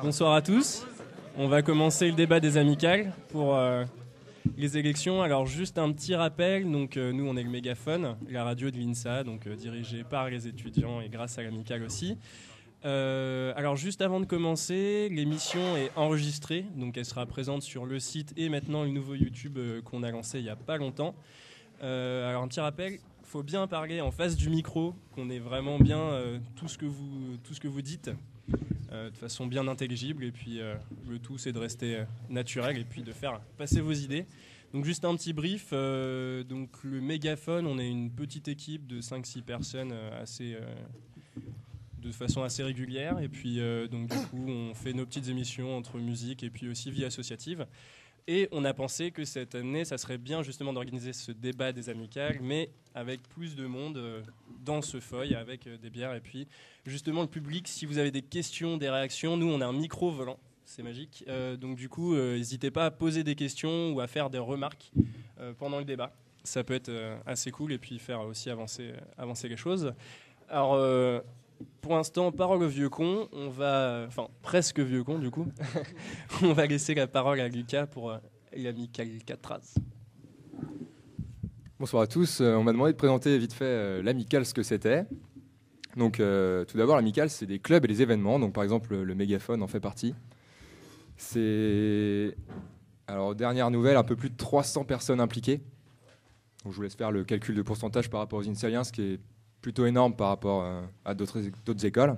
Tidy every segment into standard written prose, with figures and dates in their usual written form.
Bonsoir à tous. On va commencer le débat des amicales pour les élections. Alors juste un petit rappel, donc nous on est le Mégaphone, la radio de l'INSA, donc dirigée par les étudiants et grâce à l'amicale aussi. Alors juste avant de commencer, l'émission est enregistrée, donc elle sera présente sur le site et maintenant le nouveau YouTube qu'on a lancé il n'y a pas longtemps. Alors un petit rappel, il faut bien parler en face du micro, qu'on ait vraiment bien tout ce que vous dites. De façon bien intelligible, et puis le tout c'est de rester naturel et puis de faire passer vos idées. Donc juste un petit brief, donc le Mégaphone, on est une petite équipe de 5-6 personnes de façon assez régulière, et puis donc du coup on fait nos petites émissions entre musique et puis aussi vie associative. Et on a pensé que cette année, ça serait bien justement d'organiser ce débat des amicales, mais avec plus de monde dans ce feuille, avec des bières. Et puis justement le public, si vous avez des questions, des réactions, nous on a un micro volant, c'est magique. Donc du coup, n'hésitez pas à poser des questions ou à faire des remarques pendant le débat. Ça peut être assez cool et puis faire aussi avancer les choses. Alors pour l'instant, parole au vieux con, enfin presque vieux con du coup, on va laisser la parole à Lucas pour l'amicale Catraz. Bonsoir à tous, on m'a demandé de présenter vite fait l'amicale, ce que c'était. Donc tout d'abord, l'amicale c'est des clubs et des événements, donc par exemple le Mégaphone en fait partie. C'est, alors dernière nouvelle, un peu plus de 300 personnes impliquées. Donc je vous laisse faire le calcul de pourcentage par rapport aux INSAliens, ce qui est plutôt énorme par rapport à d'autres écoles.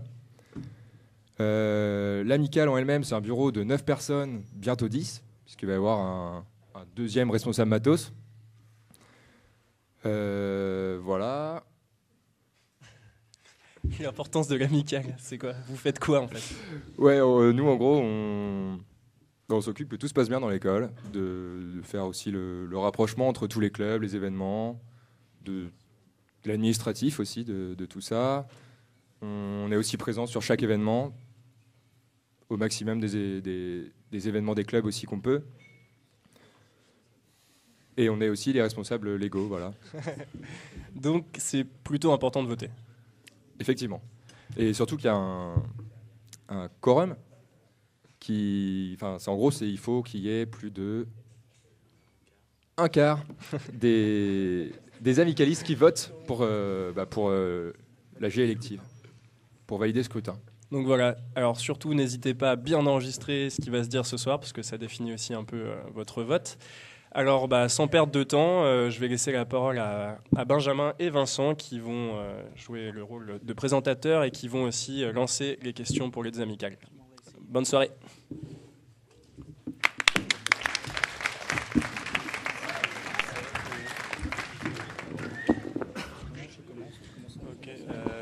L'amicale en elle-même, c'est un bureau de 9 personnes, bientôt 10, puisqu'il va y avoir un deuxième responsable matos. Voilà. L'importance de l'amicale, c'est quoi? Vous faites quoi en fait? Ouais, nous en gros, on s'occupe que tout se passe bien dans l'école, de faire aussi le rapprochement entre tous les clubs, les événements, de l'administratif aussi de tout ça. On est aussi présent sur chaque événement, au maximum des événements des clubs aussi qu'on peut. Et on est aussi les responsables légaux, voilà. Donc c'est plutôt important de voter. Effectivement. Et surtout qu'il y a un quorum il faut qu'il y ait plus de un quart des amicalistes qui votent pour la G élective, pour valider le scrutin. Donc voilà, alors surtout n'hésitez pas à bien enregistrer ce qui va se dire ce soir, parce que ça définit aussi un peu votre vote. Alors sans perdre de temps, je vais laisser la parole à Benjamin et Vincent qui vont jouer le rôle de présentateurs et qui vont aussi lancer les questions pour les deux amicales. Bonne soirée.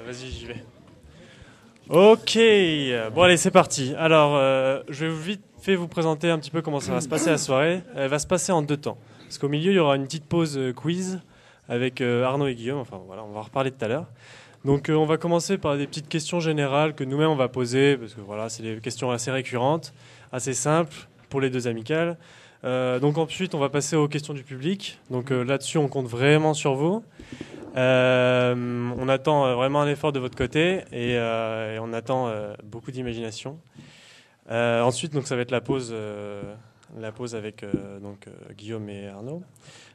Vas-y, j'y vais. Ok, bon allez, c'est parti. Alors, je vais vite fait vous présenter un petit peu comment ça va se passer la soirée. Elle va se passer en 2 temps. Parce qu'au milieu, il y aura une petite pause quiz avec Arnaud et Guillaume. Enfin voilà, on va en reparler tout à l'heure. Donc on va commencer par des petites questions générales que nous-mêmes on va poser, parce que voilà, c'est des questions assez récurrentes, assez simples pour les deux amicales. Donc ensuite, on va passer aux questions du public. Donc là-dessus, on compte vraiment sur vous. On attend vraiment un effort de votre côté et on attend beaucoup d'imagination. Ensuite, donc ça va être la pause avec Guillaume et Arnaud.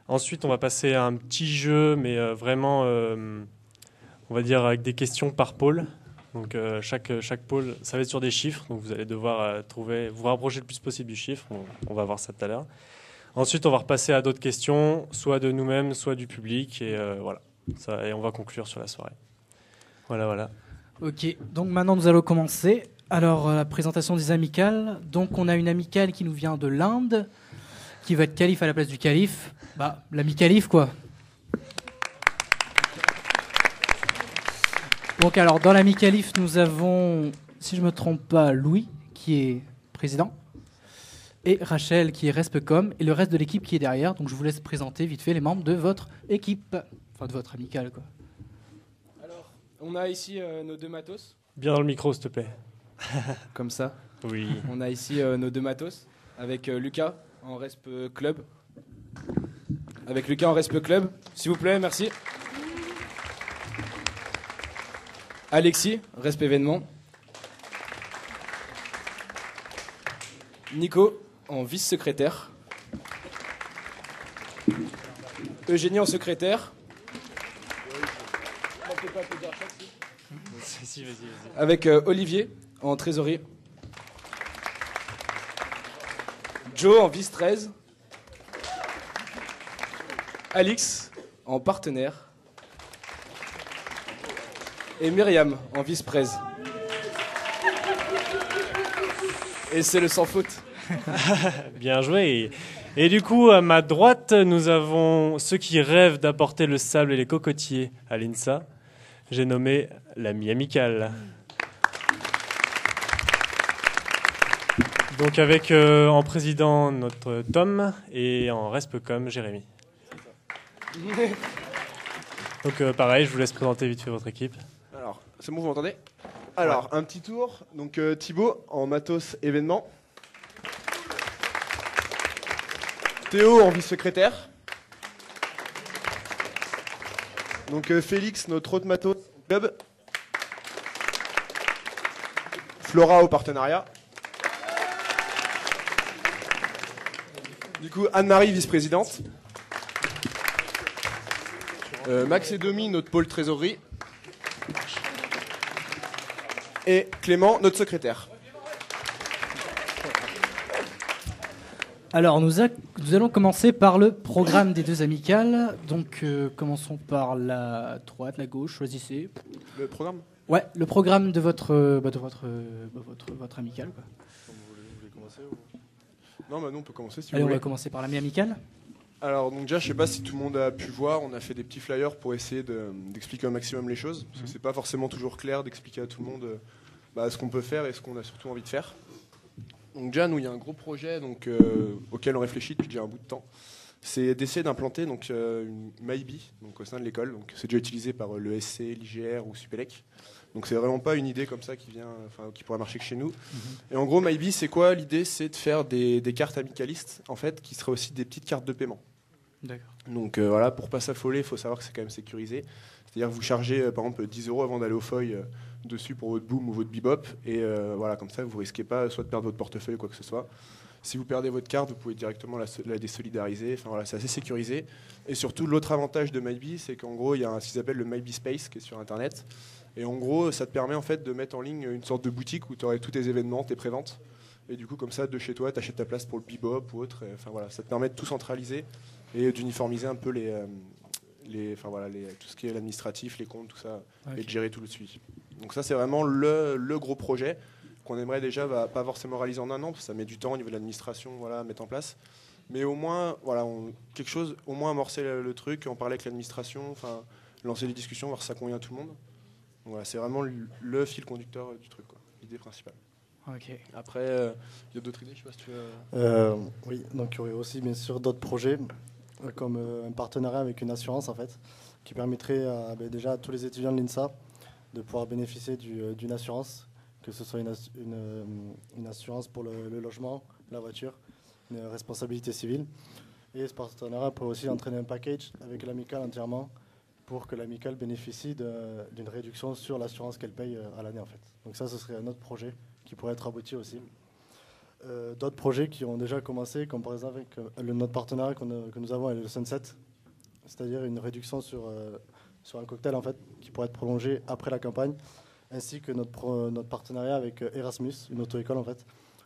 Ensuite, on va passer à un petit jeu, mais vraiment, on va dire avec des questions par pôle. Donc chaque pôle, ça va être sur des chiffres. Donc vous allez devoir vous rapprocher le plus possible du chiffre. On va voir ça tout à l'heure. Ensuite, on va repasser à d'autres questions, soit de nous-mêmes, soit du public, et voilà. Ça, et on va conclure sur la soirée. Voilà. Ok, donc maintenant nous allons commencer. Alors la présentation des amicales. Donc on a une amicale qui nous vient de l'Inde, qui va être calife à la place du calife. L'ami calife quoi. Donc alors dans l'ami calife nous avons, si je me trompe pas, Louis qui est président et Rachel qui est respecom et le reste de l'équipe qui est derrière. Donc je vous laisse présenter vite fait les membres de votre équipe. Enfin, de votre amicale, quoi. Alors, on a ici nos 2 matos. Bien dans le micro, s'il te plaît. Comme ça. Oui. On a ici nos 2 matos, avec Lucas en Resp Club. Avec Lucas en Resp Club, s'il vous plaît, merci. Alexis, Resp Événement. Nico en vice-secrétaire. Eugénie en secrétaire. Si, vas-y. Avec Olivier en trésorerie. Joe en vice-13. Alix en partenaire. Et Myriam en vice-presse. Et c'est le sans faute. Bien joué. Et du coup, à ma droite, nous avons ceux qui rêvent d'apporter le sable et les cocotiers à l'INSA. J'ai nommé l'ami amical. Donc avec en président notre Tom et en respecom Jérémy. Donc pareil, je vous laisse présenter vite fait votre équipe. Alors, c'est bon, vous m'entendez? Alors, un petit tour. Donc Thibaut en matos événement. Théo en vice-secrétaire. Donc Félix, notre autre matos club. Flora au partenariat. Du coup, Anne-Marie, vice-présidente. Max et Domi, notre pôle trésorerie. Et Clément, notre secrétaire. Alors, nous allons commencer par le programme des deux amicales. Donc, commençons par la droite, la gauche, choisissez. Le programme? Ouais, le programme de votre amicale. Quoi. Vous voulez commencer ou... Non, nous on peut commencer si Allez, vous on voulez. va commencer par l'ami amicale. Alors, donc déjà, je sais pas si tout le monde a pu voir, on a fait des petits flyers pour essayer d'expliquer au maximum les choses, parce que c'est pas forcément toujours clair d'expliquer à tout le monde ce qu'on peut faire et ce qu'on a surtout envie de faire. Donc déjà, nous, il y a un gros projet auquel on réfléchit depuis déjà un bout de temps. C'est d'essayer d'implanter une MyBee au sein de l'école. Donc c'est déjà utilisé par le SC, l'IGR ou Supélec. Donc c'est vraiment pas une idée comme ça qui pourrait marcher que chez nous. Et en gros, MyBee, c'est quoi? L'idée, c'est de faire des cartes amicalistes, en fait, qui seraient aussi des petites cartes de paiement. D'accord. Donc voilà, pour pas s'affoler, il faut savoir que c'est quand même sécurisé. C'est-à-dire que vous chargez par exemple 10 € avant d'aller au feuille dessus pour votre boom ou votre bebop. Et voilà, comme ça, vous risquez pas soit de perdre votre portefeuille ou quoi que ce soit. Si vous perdez votre carte, vous pouvez directement la désolidariser. Enfin voilà, c'est assez sécurisé. Et surtout, l'autre avantage de MyBee, c'est qu'en gros, il y a ce qu'ils appellent le MyBee Space qui est sur Internet. Et en gros, ça te permet en fait de mettre en ligne une sorte de boutique où tu aurais tous tes événements, tes préventes. Et du coup, comme ça, de chez toi, tu achètes ta place pour le bebop ou autre. Enfin voilà, ça te permet de tout centraliser et d'uniformiser un peu tout ce qui est l'administratif, les comptes, tout ça, et de gérer tout le suivi. Donc ça, c'est vraiment le gros projet qu'on aimerait déjà pas forcément réaliser en un an, parce que ça met du temps au niveau de l'administration, à mettre en place. Mais au moins, quelque chose, au moins amorcer le truc, en parler avec l'administration, lancer des discussions, voir si ça convient à tout le monde. Donc voilà, c'est vraiment le fil conducteur du truc, quoi, l'idée principale. Ok. Après, il y a d'autres idées, je sais pas si tu veux... Oui, donc il y aurait aussi bien sûr d'autres projets, comme un partenariat avec une assurance en fait, qui permettrait déjà à tous les étudiants de l'INSA de pouvoir bénéficier d'une assurance, que ce soit une assurance pour le logement, la voiture, une responsabilité civile. Et ce partenariat pourrait aussi entraîner un package avec l'amicale entièrement pour que l'amicale bénéficie d'une réduction sur l'assurance qu'elle paye à l'année en fait. Donc ça, ce serait un autre projet qui pourrait être abouti aussi. D'autres projets qui ont déjà commencé, comme par exemple avec notre partenariat que nous avons avec le Sunset, c'est-à-dire une réduction sur un cocktail en fait, qui pourrait être prolongé après la campagne, ainsi que notre partenariat avec Erasmus, une auto-école en fait,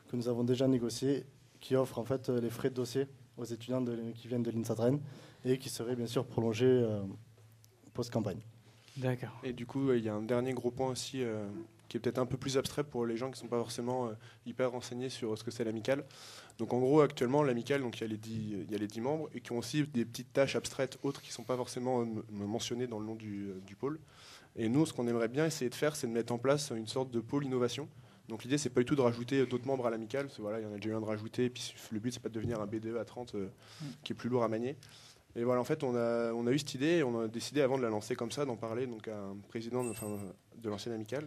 que nous avons déjà négocié, qui offre en fait les frais de dossier aux étudiants qui viennent de l'INSA Rennes et qui serait bien sûr prolongé post-campagne. D'accord. Et du coup, il y a un dernier gros point aussi qui est peut-être un peu plus abstrait pour les gens qui ne sont pas forcément hyper renseignés sur ce que c'est l'amicale. Donc en gros, actuellement, l'amicale, il y a les 10 membres et qui ont aussi des petites tâches abstraites autres qui ne sont pas forcément mentionnées dans le nom du pôle. Et nous, ce qu'on aimerait bien essayer de faire, c'est de mettre en place une sorte de pôle innovation. Donc l'idée, c'est pas du tout de rajouter d'autres membres à l'amicale, parce que voilà, il y en a déjà eu un de rajouter, et puis le but, c'est pas de devenir un BDE à 30 qui est plus lourd à manier. Et voilà, en fait, on a eu cette idée, et on a décidé avant de la lancer comme ça, d'en parler donc à un président de l'ancienne amicale,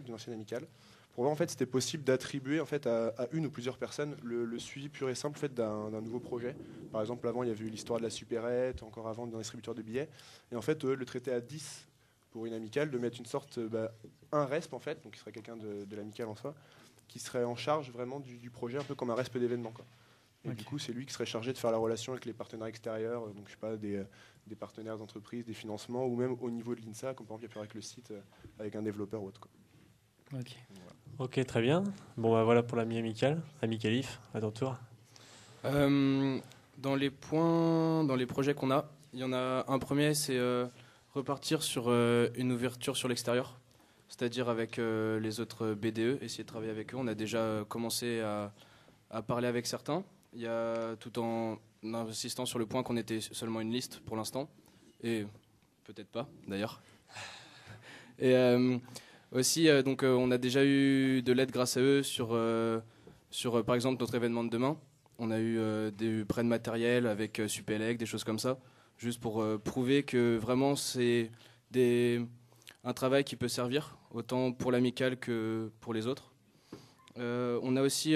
pour voir en fait c'était possible d'attribuer en fait à une ou plusieurs personnes le suivi pur et simple en fait, d'un nouveau projet. Par exemple, avant, il y avait eu l'histoire de la supérette, encore avant, d'un distributeur de billets, et en fait, le traiter à 10 pour une amicale, de mettre une sorte, un resp en fait, donc qui serait quelqu'un de l'amicale en soi, qui serait en charge vraiment du projet, un peu comme un resp d'événement, quoi. Et Ok. du coup, c'est lui qui serait chargé de faire la relation avec les partenaires extérieurs, donc je sais pas, des partenaires d'entreprise, des financements, ou même au niveau de l'INSA, comme par exemple il y a pu avec le site, avec un développeur ou autre, quoi. Ok. Ok, très bien. Bon, bah, voilà pour l'ami amical. Ami Khalif, à ton tour. Dans les projets qu'on a, il y en a un premier, c'est repartir sur une ouverture sur l'extérieur, c'est-à-dire avec les autres BDE, essayer de travailler avec eux. On a déjà commencé à parler avec certains, tout en insistant sur le point qu'on était seulement une liste pour l'instant, et peut-être pas d'ailleurs. Et aussi, on a déjà eu de l'aide grâce à eux sur par exemple notre événement de demain. On a eu des prêts de matériel avec Supélec, des choses comme ça, juste pour prouver que vraiment c'est un travail qui peut servir, autant pour l'amical que pour les autres. On a aussi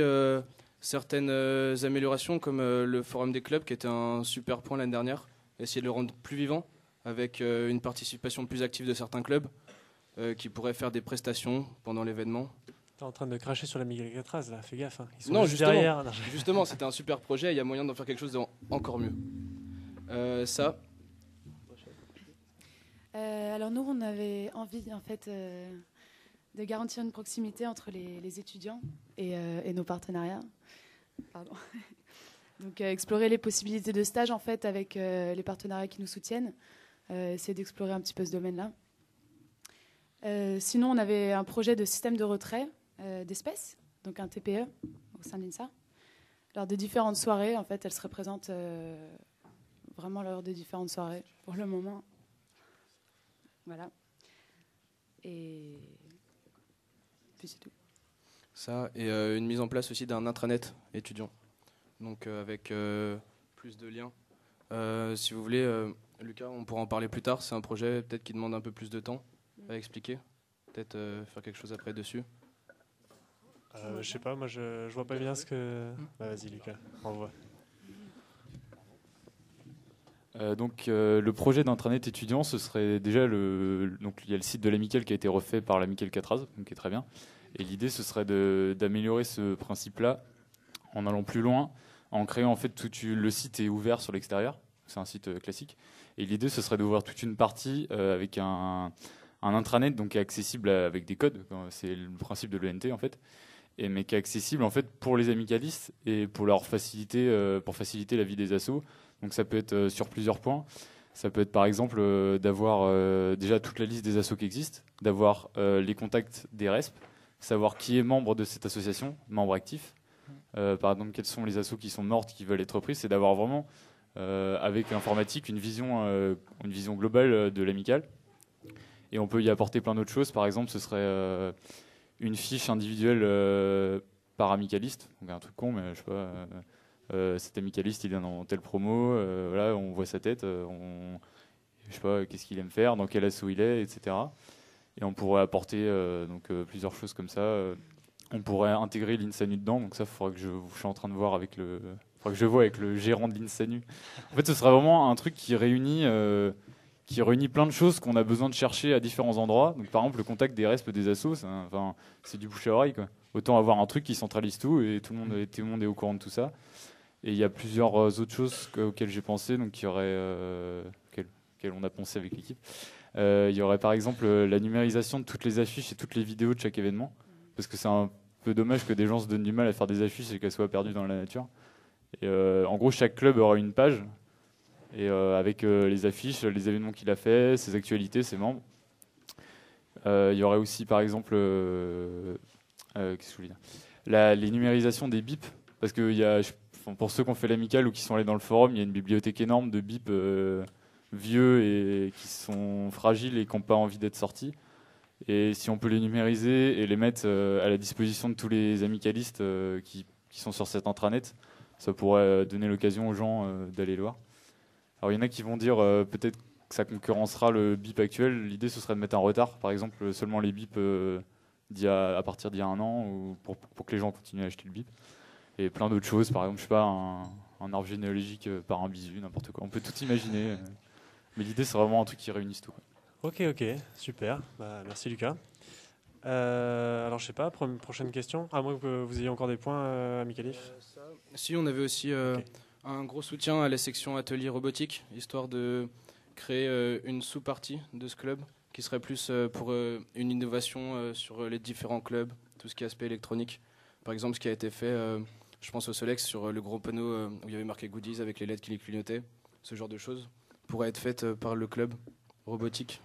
certaines améliorations, comme le forum des clubs, qui était un super point l'année dernière, essayer de le rendre plus vivant, avec une participation plus active de certains clubs, qui pourraient faire des prestations pendant l'événement. T'es en train de cracher sur l'ami Alcatraz, là, fais gaffe. Hein. Ils sont Non, juste justement. derrière. Non, Justement, c'était un super projet, il y a moyen d'en faire quelque chose d'encore mieux. Ça. Alors nous, on avait envie en fait de garantir une proximité entre les étudiants et nos partenariats. Pardon. Donc explorer les possibilités de stage en fait avec les partenariats qui nous soutiennent, essayer d'explorer un petit peu ce domaine-là. Sinon, on avait un projet de système de retrait d'espèces, donc un TPE au sein de l'INSA. Lors des différentes soirées, en fait, elles se représentent vraiment lors des différentes soirées pour le moment. Voilà. Et puis c'est tout. Ça, et une mise en place aussi d'un intranet étudiant. Donc avec plus de liens. Si vous voulez, Lucas, on pourra en parler plus tard. C'est un projet peut-être qui demande un peu plus de temps à expliquer. Peut-être faire quelque chose après dessus. je sais pas, moi je vois pas bien ce que... Bah, vas-y Lucas, envoie. Le projet d'intranet étudiant, ce serait déjà donc il y a le site de l'Amicale qui a été refait par l'Amicale Catraz, donc qui est très bien. Et l'idée, ce serait d'améliorer ce principe-là en allant plus loin, en créant en fait le site est ouvert sur l'extérieur, c'est un site classique. Et l'idée, ce serait d'ouvrir toute une partie avec un intranet donc qui est accessible avec des codes. C'est le principe de l'ENT en fait. Mais qui est accessible en fait pour les amicalistes et pour faciliter la vie des assos. Donc ça peut être sur plusieurs points. Ça peut être par exemple d'avoir déjà toute la liste des assos qui existent, d'avoir les contacts des RESP, savoir qui est membre de cette association, membre actif. Par exemple, quelles sont les assos qui sont mortes, qui veulent être reprises, c'est d'avoir vraiment avec l'informatique une vision globale de l'amicale. Et on peut y apporter plein d'autres choses. Par exemple, ce serait une fiche individuelle par amicaliste, donc un truc con, mais je sais pas, cet amicaliste il est dans telle promo, voilà, on voit sa tête, je sais pas, qu'est-ce qu'il aime faire, dans quel asso il est, etc. Et on pourrait apporter plusieurs choses comme ça. On pourrait intégrer l'INSANU dedans, donc ça, faudra que je suis en train de voir avec faudra que je vois avec le gérant de l'INSANU. En fait, ce sera vraiment un truc qui réunit plein de choses qu'on a besoin de chercher à différents endroits. Donc, par exemple, le contact des RESP des assos, c'est du bouche à oreille, quoi. Autant avoir un truc qui centralise tout et tout le monde est au courant de tout ça. Et il y a plusieurs autres choses auxquelles j'ai pensé, donc auxquelles on a pensé avec l'équipe. Il y aurait par exemple la numérisation de toutes les affiches et toutes les vidéos de chaque événement, parce que c'est un peu dommage que des gens se donnent du mal à faire des affiches et qu'elles soient perdues dans la nature. Et en gros, chaque club aura une page et avec les affiches, les événements qu'il a fait, ses actualités, ses membres. Il y aurait aussi par exemple qu'est-ce que je voulais dire, les numérisations des bips, parce que pour ceux qui ont fait l'amicale ou qui sont allés dans le forum, il y a une bibliothèque énorme de bips vieux et qui sont fragiles et qui n'ont pas envie d'être sortis. Et si on peut les numériser et les mettre à la disposition de tous les amicalistes qui sont sur cet intranet, ça pourrait donner l'occasion aux gens d'aller le voir. Alors il y en a qui vont dire peut-être que ça concurrencera le BIP actuel. L'idée, ce serait de mettre un retard, par exemple seulement les bips à partir d'il y a 1 an, ou pour que les gens continuent à acheter le BIP. Et plein d'autres choses, par exemple, je sais pas, un arbre généalogique par un bisu, n'importe quoi. On peut tout imaginer. Mais l'idée, c'est vraiment un truc qui réunisse tout, quoi. Ok, super. Bah, merci Lucas. Alors, je sais pas, prochaine question. À moins que vous ayez encore des points, Amikalif. Si, on avait aussi un gros soutien à la section atelier robotique, histoire de créer une sous-partie de ce club qui serait plus pour une innovation sur les différents clubs, tout ce qui est aspect électronique. Par exemple, ce qui a été fait, je pense au Solex, sur le gros panneau où il y avait marqué Goodies avec les LED qui les clignotaient, ce genre de choses pourrait être fait par le club robotique.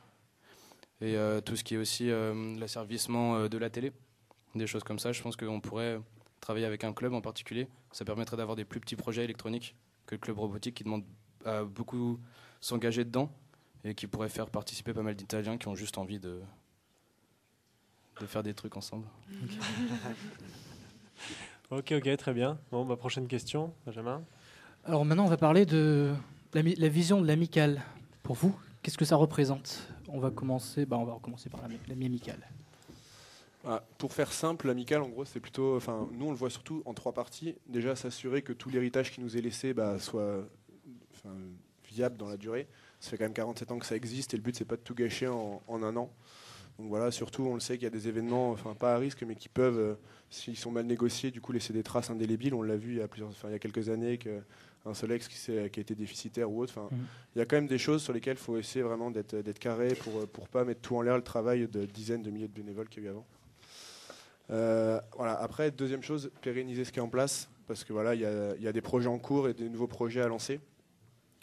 Et tout ce qui est aussi l'asservissement de la télé, des choses comme ça, je pense qu'on pourrait travailler avec un club en particulier. Ça permettrait d'avoir des plus petits projets électroniques que le club robotique qui demande à beaucoup s'engager dedans et qui pourrait faire participer pas mal d'Italiens qui ont juste envie de faire des trucs ensemble. Ok, très bien. Bon, prochaine question, Benjamin. Alors maintenant, on va parler de la vision de l'amicale. Pour vous, qu'est-ce que ça représente ? On va recommencer par l'ami amicale. Pour faire simple, l'amicale, en gros, c'est plutôt... nous, on le voit surtout en 3 parties. Déjà, s'assurer que tout l'héritage qui nous est laissé soit viable dans la durée. Ça fait quand même 47 ans que ça existe et le but, c'est pas de tout gâcher en un an. Donc voilà, surtout, on le sait qu'il y a des événements, pas à risque, mais qui peuvent, s'ils sont mal négociés, du coup, laisser des traces indélébiles. On l'a vu il y a quelques années qu'un Solex qui a été déficitaire ou autre. Il y a quand même des choses sur lesquelles il faut essayer vraiment d'être carré pour pas mettre tout en l'air le travail de dizaines de milliers de bénévoles qu'il y a eu avant. Après, deuxième chose, pérenniser ce qui est en place, parce que voilà, il y a des projets en cours et des nouveaux projets à lancer.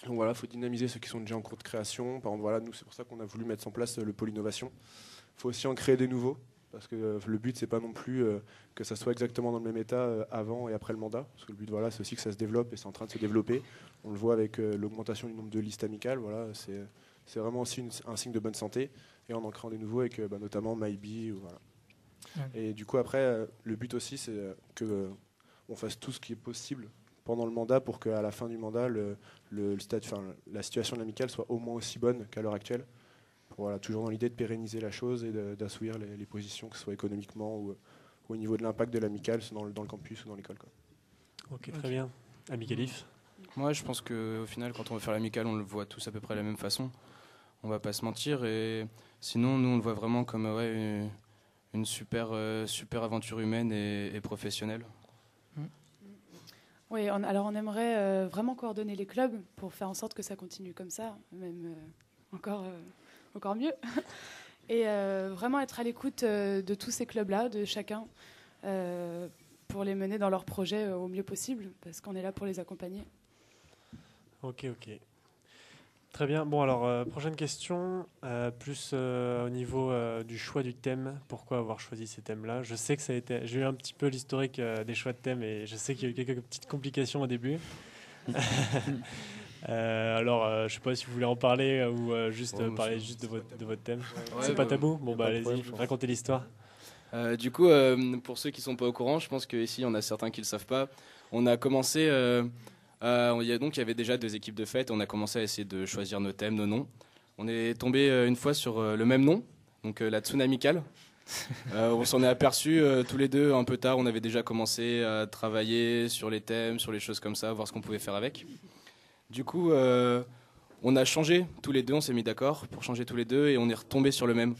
Donc voilà, il faut dynamiser ceux qui sont déjà en cours de création. Par exemple, voilà, nous, c'est pour ça qu'on a voulu mettre en place le pôle innovation. Il faut aussi en créer des nouveaux, parce que le but, c'est pas non plus que ça soit exactement dans le même état avant et après le mandat, parce que le but, voilà, c'est aussi que ça se développe et c'est en train de se développer. On le voit avec l'augmentation du nombre de listes amicales. Voilà, c'est vraiment aussi un signe de bonne santé, et en créant des nouveaux avec notamment MyBee. Voilà. Et du coup, après, le but aussi, c'est qu'on fasse tout ce qui est possible pendant le mandat pour qu'à la fin du mandat, la situation de l'amicale soit au moins aussi bonne qu'à l'heure actuelle. Voilà, toujours dans l'idée de pérenniser la chose et d'assouvir les positions, que ce soit économiquement ou au niveau de l'impact de l'amicale dans le campus ou dans l'école. Ok, très bien. Amikalif. Moi, je pense qu'au final, quand on veut faire l'amicale, on le voit tous à peu près de la même façon. On va pas se mentir. Et sinon, nous, on le voit vraiment comme une super aventure humaine et professionnelle. Oui, alors on aimerait vraiment coordonner les clubs pour faire en sorte que ça continue comme ça, même encore mieux. Et vraiment être à l'écoute de tous ces clubs-là, de chacun, pour les mener dans leurs projets au mieux possible, parce qu'on est là pour les accompagner. Ok. Très bien. Bon, alors, prochaine question, plus au niveau du choix du thème. Pourquoi avoir choisi ces thèmes-là ? Je sais que j'ai eu un petit peu l'historique des choix de thèmes et je sais qu'il y a eu quelques petites complications au début. Alors, je sais pas si vous voulez en parler ou parler juste de votre thème. C'est pas tabou ? Bon, allez-y, racontez l'histoire. Du coup, pour ceux qui sont pas au courant, je pense qu'ici, on a certains qui le savent pas. On a commencé... il y avait déjà 2 équipes de fête. On a commencé à essayer de choisir nos thèmes, nos noms. On est tombé une fois sur le même nom, donc la Tsunamicale. On s'en est aperçu tous les deux un peu tard. On avait déjà commencé à travailler sur les thèmes, sur les choses comme ça, voir ce qu'on pouvait faire avec. Du coup, on a changé tous les deux. On s'est mis d'accord pour changer tous les deux et on est retombé sur le même.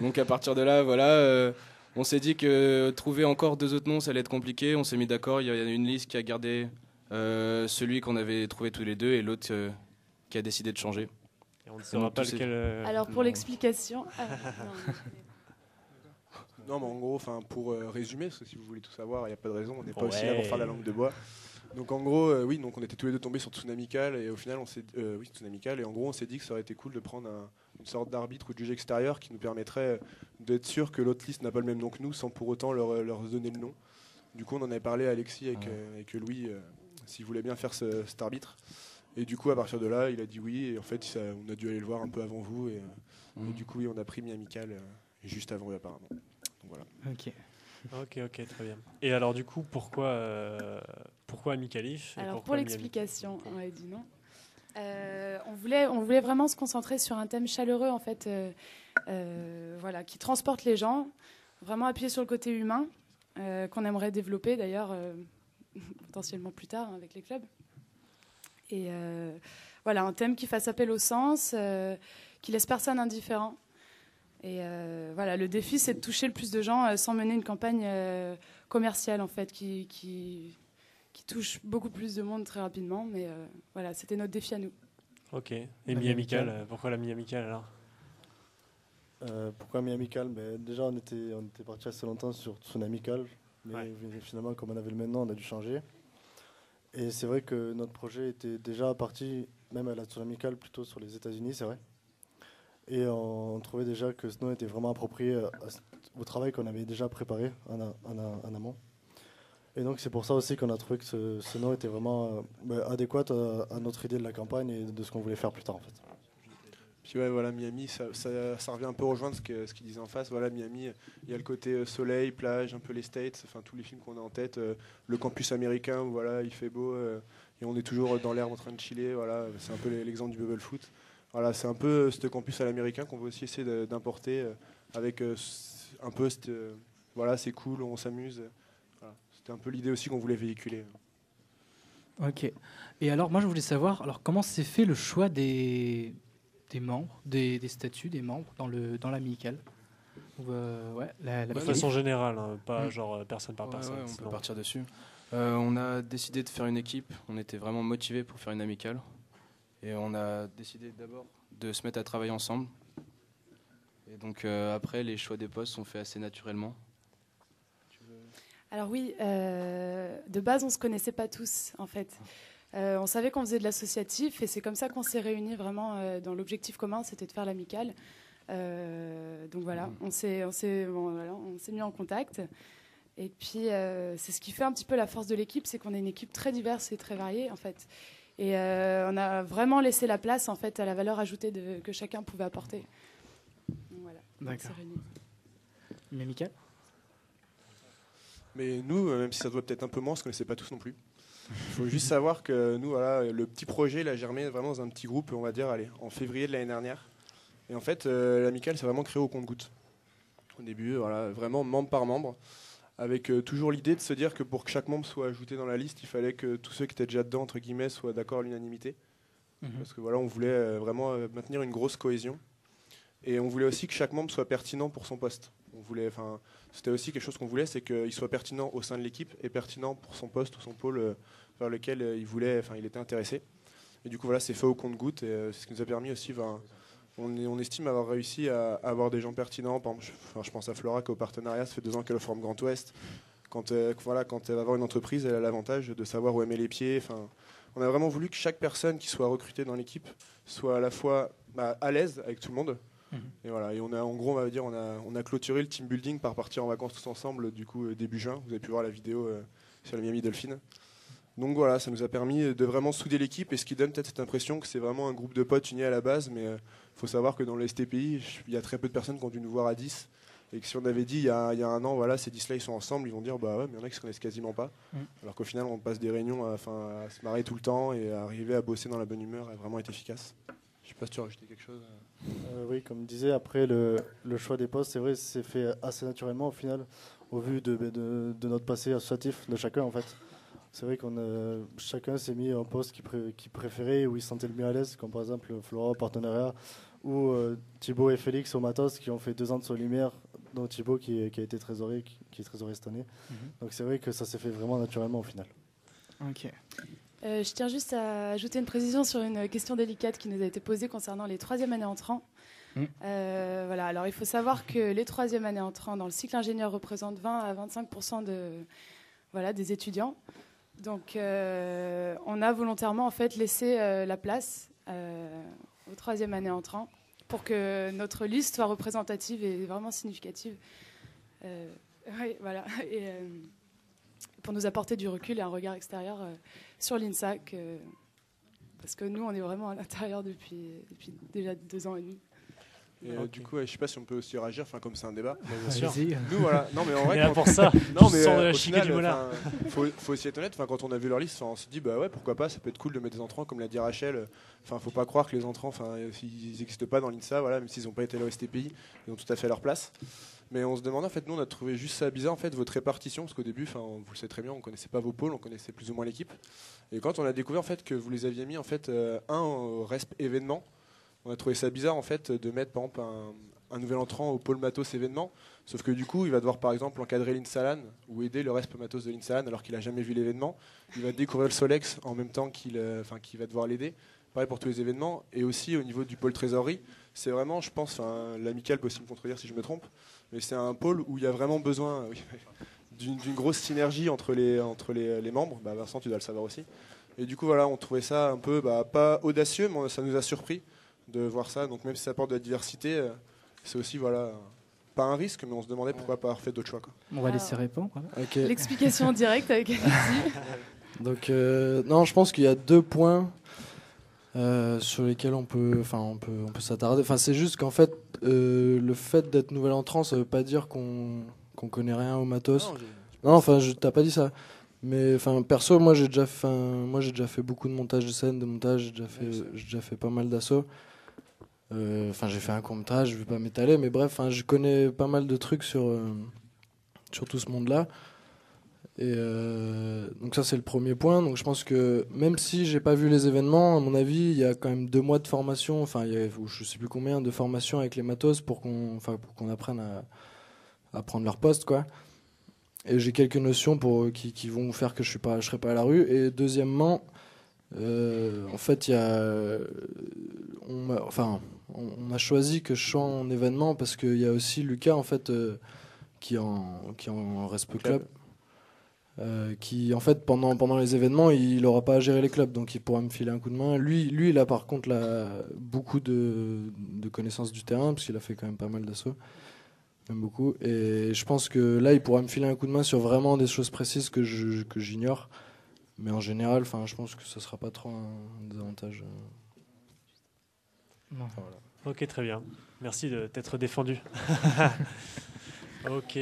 Donc à partir de là, voilà, on s'est dit que trouver encore 2 autres noms, ça allait être compliqué. On s'est mis d'accord. Il y a une liste qui a gardé celui qu'on avait trouvé tous les deux et l'autre qui a décidé de changer. Et on ne saura pas lequel. Alors pour l'explication. Non, mais en gros, pour résumer, parce que si vous voulez tout savoir, il n'y a pas de raison, on n'est pas aussi là pour faire la langue de bois. Donc en gros, donc on était tous les deux tombés sur Tsunamicale et au final, Tsunamicale, et en gros, on s'est dit que ça aurait été cool de prendre une sorte d'arbitre ou de juge extérieur qui nous permettrait d'être sûr que l'autre liste n'a pas le même nom que nous, sans pour autant leur donner le nom. Du coup, on en avait parlé à Alexis avec Louis, s'il voulait bien faire cet arbitre. Et du coup, à partir de là, il a dit oui. Et en fait, on a dû aller le voir un peu avant vous. Et du coup, on a pris Mi-Amical juste avant eux, apparemment. Donc voilà. Ok, très bien. Et alors, du coup, pourquoi Amikalif ? Alors, pour l'explication, on a dit non. On voulait vraiment se concentrer sur un thème chaleureux, en fait, qui transporte les gens, vraiment appuyer sur le côté humain, qu'on aimerait développer d'ailleurs potentiellement plus tard avec les clubs. Et un thème qui fasse appel au sens, qui laisse personne indifférent. Et voilà, le défi, c'est de toucher le plus de gens sans mener une campagne commerciale, en fait, qui touche beaucoup plus de monde très rapidement. Mais voilà, c'était notre défi à nous. Ok. Et mi-amical, pourquoi la mi-amicale alors? Pourquoi mi-amical? Déjà, on était parti assez longtemps sur son amical, mais finalement, comme on avait le même nom, on a dû changer. Et c'est vrai que notre projet était déjà parti, même à la Tsunami Amical, plutôt sur les États-Unis, c'est vrai. Et on trouvait déjà que ce nom était vraiment approprié au travail qu'on avait déjà préparé en amont. Et donc c'est pour ça aussi qu'on a trouvé que ce nom était vraiment adéquat à notre idée de la campagne et de ce qu'on voulait faire plus tard en fait. Puis ouais, voilà, Miami, ça revient un peu rejoindre ce qu'il disait en face. Voilà, Miami, il y a le côté soleil, plage, un peu les States, enfin tous les films qu'on a en tête, le campus américain où voilà, il fait beau et on est toujours dans l'herbe en train de chiller. Voilà, c'est un peu l'exemple du bubble foot. Voilà, c'est un peu ce campus à l'américain qu'on veut aussi essayer d'importer avec un peu voilà, c'est cool, on s'amuse. Voilà, c'était un peu l'idée aussi qu'on voulait véhiculer. Ok. Et alors, moi, je voulais savoir, alors comment s'est fait le choix des membres, des statuts des membres dans l'amicale? De façon générale, hein, pas genre personne par personne. Ouais, on peut partir dessus. On a décidé de faire une équipe. On était vraiment motivés pour faire une amicale. Et on a décidé d'abord de se mettre à travailler ensemble. Et donc après, les choix des postes sont faits assez naturellement. Alors oui, de base, on ne se connaissait pas tous, en fait. On savait qu'on faisait de l'associatif et c'est comme ça qu'on s'est réunis vraiment dans l'objectif commun, c'était de faire l'amicale. Donc voilà, on s'est mis en contact. Et puis, c'est ce qui fait un petit peu la force de l'équipe, c'est qu'on est une équipe très diverse et très variée, en fait. Et on a vraiment laissé la place, en fait, à la valeur ajoutée que chacun pouvait apporter. Donc voilà, on s'est réunis. Amical. Mais nous, même si ça doit peut-être un peu moins, on ne se connaissait pas tous non plus. Il faut juste savoir que nous, voilà, le petit projet, il a germé vraiment dans un petit groupe, on va dire, en février de l'année dernière. Et en fait, l'amicale s'est vraiment créé au compte-gouttes. Au début, voilà, vraiment membre par membre, avec toujours l'idée de se dire que pour que chaque membre soit ajouté dans la liste, il fallait que tous ceux qui étaient déjà dedans, entre guillemets, soient d'accord à l'unanimité. Parce que voilà, on voulait vraiment maintenir une grosse cohésion. Et on voulait aussi que chaque membre soit pertinent pour son poste. C'était aussi quelque chose qu'on voulait, c'est qu'il soit pertinent au sein de l'équipe et pertinent pour son poste ou son pôle vers lequel il était intéressé. Et du coup, voilà, c'est fait au compte-gouttes et c'est ce qui nous a permis aussi. On estime avoir réussi à avoir des gens pertinents. Par exemple, je pense à Flora qui est au partenariat, ça fait 2 ans qu'elle est au Forum Grand Ouest. Quand elle va avoir une entreprise, elle a l'avantage de savoir où elle met les pieds. On a vraiment voulu que chaque personne qui soit recrutée dans l'équipe soit à la fois à l'aise avec tout le monde. Et voilà, et on a clôturé le team building par partir en vacances tous ensemble du coup début juin. Vous avez pu voir la vidéo sur le Miami Dolphin. Donc voilà, ça nous a permis de vraiment souder l'équipe et ce qui donne peut-être cette impression que c'est vraiment un groupe de potes unis à la base, mais faut savoir que dans le STPI, il y a très peu de personnes qui ont dû nous voir à 10 et que si on avait dit il y a un an, voilà, ces 10 là ils sont ensemble, ils vont dire bah ouais, mais il y en a qui se connaissent quasiment pas. Alors qu'au final, on passe des réunions à se marrer tout le temps et à arriver à bosser dans la bonne humeur et vraiment être efficace. Je sais pas si tu as rajouté quelque chose. Oui, comme disait, après le choix des postes, c'est vrai, c'est fait assez naturellement au final, au vu de notre passé associatif de chacun en fait. C'est vrai qu'on chacun s'est mis un poste qu'il préférait, où il se sentait le mieux à l'aise, comme par exemple Flora au partenariat, ou Thibaut et Félix au Matos qui ont fait 2 ans de Sol Lumière, dont Thibaut qui a été trésorier, qui est trésorier cette année. Donc c'est vrai que ça s'est fait vraiment naturellement au final. Ok. Je tiens juste à ajouter une précision sur une question délicate qui nous a été posée concernant les 3e années entrants. Voilà, alors il faut savoir que les 3e années entrants dans le cycle ingénieur représentent 20 à 25% des étudiants. Donc on a volontairement en fait laissé la place aux 3e années entrants pour que notre liste soit représentative et vraiment significative. Oui, voilà. Et, pour nous apporter du recul et un regard extérieur sur l'INSA, parce que nous, on est vraiment à l'intérieur depuis déjà 2 ans et demi. Et du coup, je sais pas si on peut aussi réagir, comme c'est un débat. Bien sûr. Nous, voilà. Non, mais en vrai, pour ça. Non, mais Sans au final, du moulin. faut aussi être honnête. Quand on a vu leur liste, on s'est dit bah ouais, pourquoi pas. Ça peut être cool de mettre des entrants, comme l'a dit Rachel. Faut pas croire que les entrants, ils n'existent pas dans l'INSA. Voilà, même s'ils n'ont pas été là au STPI, ils ont tout à fait leur place. Mais on se demandait, en fait, nous on a trouvé juste ça bizarre, en fait, votre répartition, parce qu'au début, vous le savez très bien, on connaissait pas vos pôles, on connaissait plus ou moins l'équipe. Et quand on a découvert en fait que vous les aviez mis en fait au RESP événement, on a trouvé ça bizarre en fait de mettre par exemple un nouvel entrant au pôle matos événement. Sauf que du coup, il va devoir par exemple encadrer l'Insalan ou aider le reste matos de l'Insalan alors qu'il n'a jamais vu l'événement. Il va découvrir le Solex en même temps qu'il va devoir l'aider. Pareil pour tous les événements. Et aussi au niveau du pôle trésorerie, c'est vraiment, je pense, l'amical peut aussi me contredire si je me trompe, mais c'est un pôle où il y a vraiment besoin d'une grosse synergie entre les membres. Vincent, tu dois le savoir aussi. Et du coup, voilà, on trouvait ça un peu, pas audacieux, mais ça nous a surpris de voir ça. Donc même si ça apporte de la diversité, c'est aussi, voilà, pas un risque, mais on se demandait pourquoi pas avoir fait d'autres choix, quoi. On va laisser répondre. Okay. L'explication en direct avec Alexis. Donc, non, je pense qu'il y a 2 points sur lesquels on peut s'attarder. Enfin, c'est juste qu'en fait, le fait d'être nouvel entrant, ça veut pas dire qu'on connaît rien au matos. Non, enfin, t'as pas dit ça. Mais enfin, perso, moi j'ai déjà fait beaucoup de montage de scène, de montage. J'ai déjà fait pas mal d'assauts. Enfin, j'ai fait un court-métrage, je vais pas m'étaler, mais bref, je connais pas mal de trucs sur tout ce monde-là. Et donc ça, c'est le premier point. Donc je pense que même si j'ai pas vu les événements, à mon avis, il y a quand même 2 mois de formation. Enfin, il y a, je sais plus combien de formation avec les matos pour qu'on apprenne à prendre leur poste, quoi. Et j'ai quelques notions qui vont faire que je serai pas à la rue. Et deuxièmement, en fait, on a choisi que je sois en événement parce qu'il y a aussi Lucas, en fait, qui est en Respe Club. Qui, en fait, pendant les événements, il n'aura pas à gérer les clubs, donc il pourra me filer un coup de main. Lui, il a par contre beaucoup de connaissances du terrain, parce qu'il a fait quand même pas mal d'assauts. Même beaucoup, et je pense que là il pourra me filer un coup de main sur vraiment des choses précises que j'ignore, mais en général, je pense que ce sera pas trop un désavantage. Voilà. Ok, très bien, merci de t'être défendu. Ok.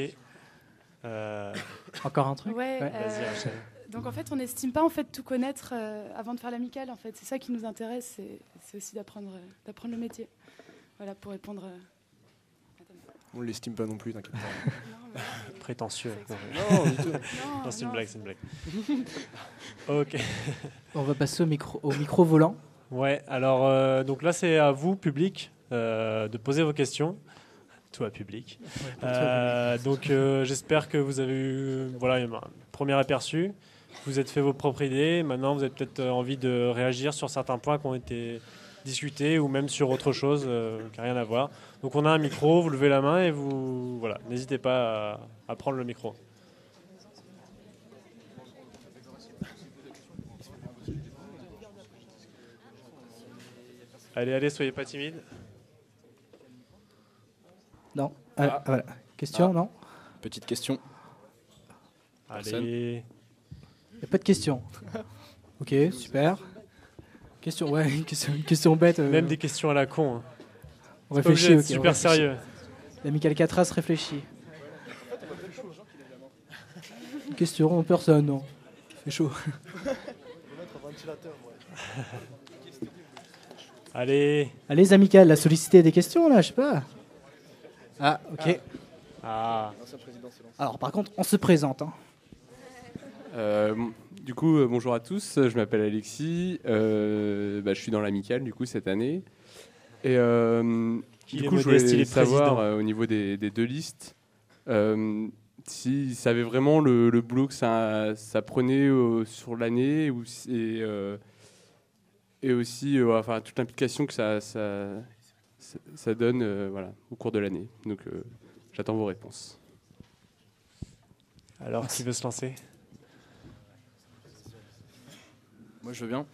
Encore un truc? Ouais, Vas-y, Rachel. Donc en fait, on n'estime pas en fait tout connaître avant de faire l'amicale. En fait, c'est ça qui nous intéresse, c'est aussi d'apprendre le métier. Voilà, pour répondre. On ne l'estime pas non plus, t'inquiète pas. Prétentieux. Non, du tout. Non, c'est une blague, Ok. On va passer au micro volant. Ouais, alors donc là c'est à vous, public, de poser vos questions. Toi, public. Donc j'espère que vous avez eu un premier aperçu. Vous êtes fait vos propres idées. Maintenant, vous avez peut-être envie de réagir sur certains points qui ont été discuter ou même sur autre chose qui n'a rien à voir. Donc on a un micro, vous levez la main et n'hésitez pas à prendre le micro. Allez, soyez pas timide. Non. Voilà. Question, non? Petite question. Allez. Il n'y a pas de question. Ok, super. Question, ouais, une question bête. Même des questions à la con. Hein. On réfléchit. Okay, super sérieux. L'ami Calcatras réfléchit. Question, personne, non. C'est chaud. Allez. Allez, Amical, la sollicité des questions, là, je sais pas. Ah, ok. Ah. Alors, par contre, on se présente. Hein. Du coup, bonjour à tous, je m'appelle Alexis, je suis dans l'amicale du coup cette année. Et du coup, je voulais savoir au niveau des 2 listes, si ça avait vraiment le boulot que ça prenait sur l'année et aussi toute l'implication que ça donne au cours de l'année. Donc j'attends vos réponses. Alors, qui veut se lancer ? Moi, je veux bien.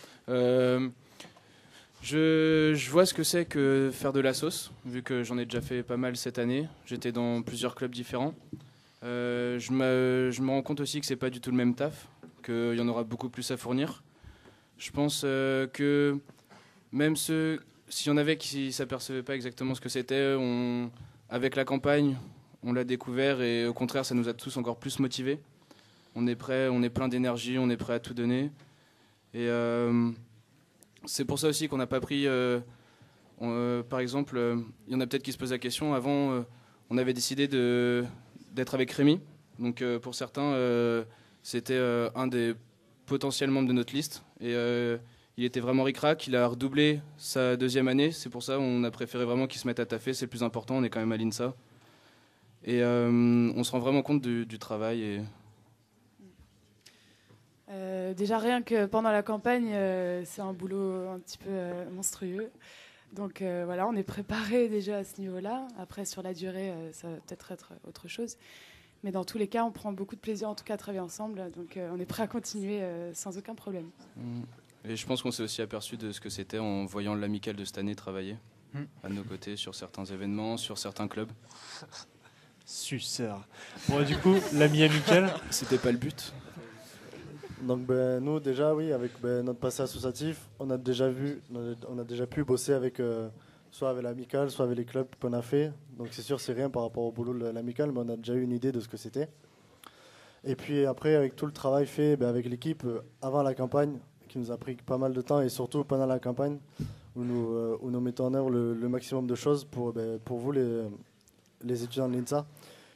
Je vois ce que c'est que faire de la sauce, vu que j'en ai déjà fait pas mal cette année. J'étais dans plusieurs clubs différents. Je me rends compte aussi que c'est pas du tout le même taf, qu'il y en aura beaucoup plus à fournir. Je pense que même s'il y en avait qui ne s'apercevaient pas exactement ce que c'était, avec la campagne, on l'a découvert et au contraire, ça nous a tous encore plus motivés. On est prêt, on est plein d'énergie, on est prêt à tout donner. Et c'est pour ça aussi qu'on n'a pas pris... par exemple, il y en a peut-être qui se posent la question. Avant, on avait décidé d'être avec Rémi. Donc pour certains, c'était un des potentiels membres de notre liste. Et il était vraiment ric-rac. Il a redoublé sa 2e année. C'est pour ça qu'on a préféré vraiment qu'il se mette à taffer. C'est le plus important. On est quand même à l'INSA. Et on se rend vraiment compte du travail. Déjà, rien que pendant la campagne, c'est un boulot un petit peu monstrueux. Donc voilà, on est préparé déjà à ce niveau-là. Après, sur la durée, ça va peut-être être autre chose. Mais dans tous les cas, on prend beaucoup de plaisir en tout cas à travailler ensemble. Donc on est prêt à continuer sans aucun problème. Et je pense qu'on s'est aussi aperçu de ce que c'était en voyant l'amicale de cette année travailler à nos côtés sur certains événements, sur certains clubs. Suceur. Bon, du coup, l'ami amical. C'était pas le but. Donc nous déjà oui, avec notre passé associatif, on a déjà pu bosser avec soit avec l'amicale, soit avec les clubs qu'on a fait. Donc c'est sûr c'est rien par rapport au boulot de l'amicale, mais on a déjà eu une idée de ce que c'était. Et puis après avec tout le travail fait avec l'équipe avant la campagne, qui nous a pris pas mal de temps, et surtout pendant la campagne où nous mettons en œuvre le maximum de choses pour vous les étudiants de l'INSA,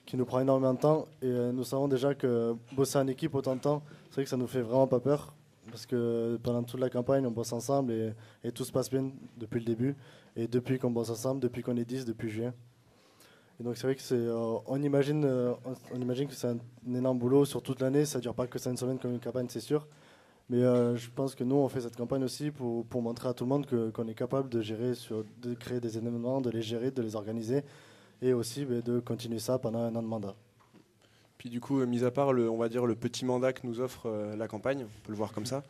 qui nous prend énormément de temps. Et nous savons déjà que bosser en équipe autant de temps, c'est vrai que ça nous fait vraiment pas peur, parce que pendant toute la campagne, on bosse ensemble et tout se passe bien depuis le début. Et depuis qu'on bosse ensemble, depuis qu'on est 10, depuis juin. Et donc c'est vrai que on imagine que c'est un énorme boulot sur toute l'année. Ça ne dure pas que 5 semaines comme une campagne, c'est sûr. Mais je pense que nous, on fait cette campagne aussi pour montrer à tout le monde qu'on est capable de gérer, de créer des événements, de les gérer, de les organiser, et aussi de continuer ça pendant un an de mandat. Puis du coup, mis à part on va dire le petit mandat que nous offre la campagne, on peut le voir comme ça.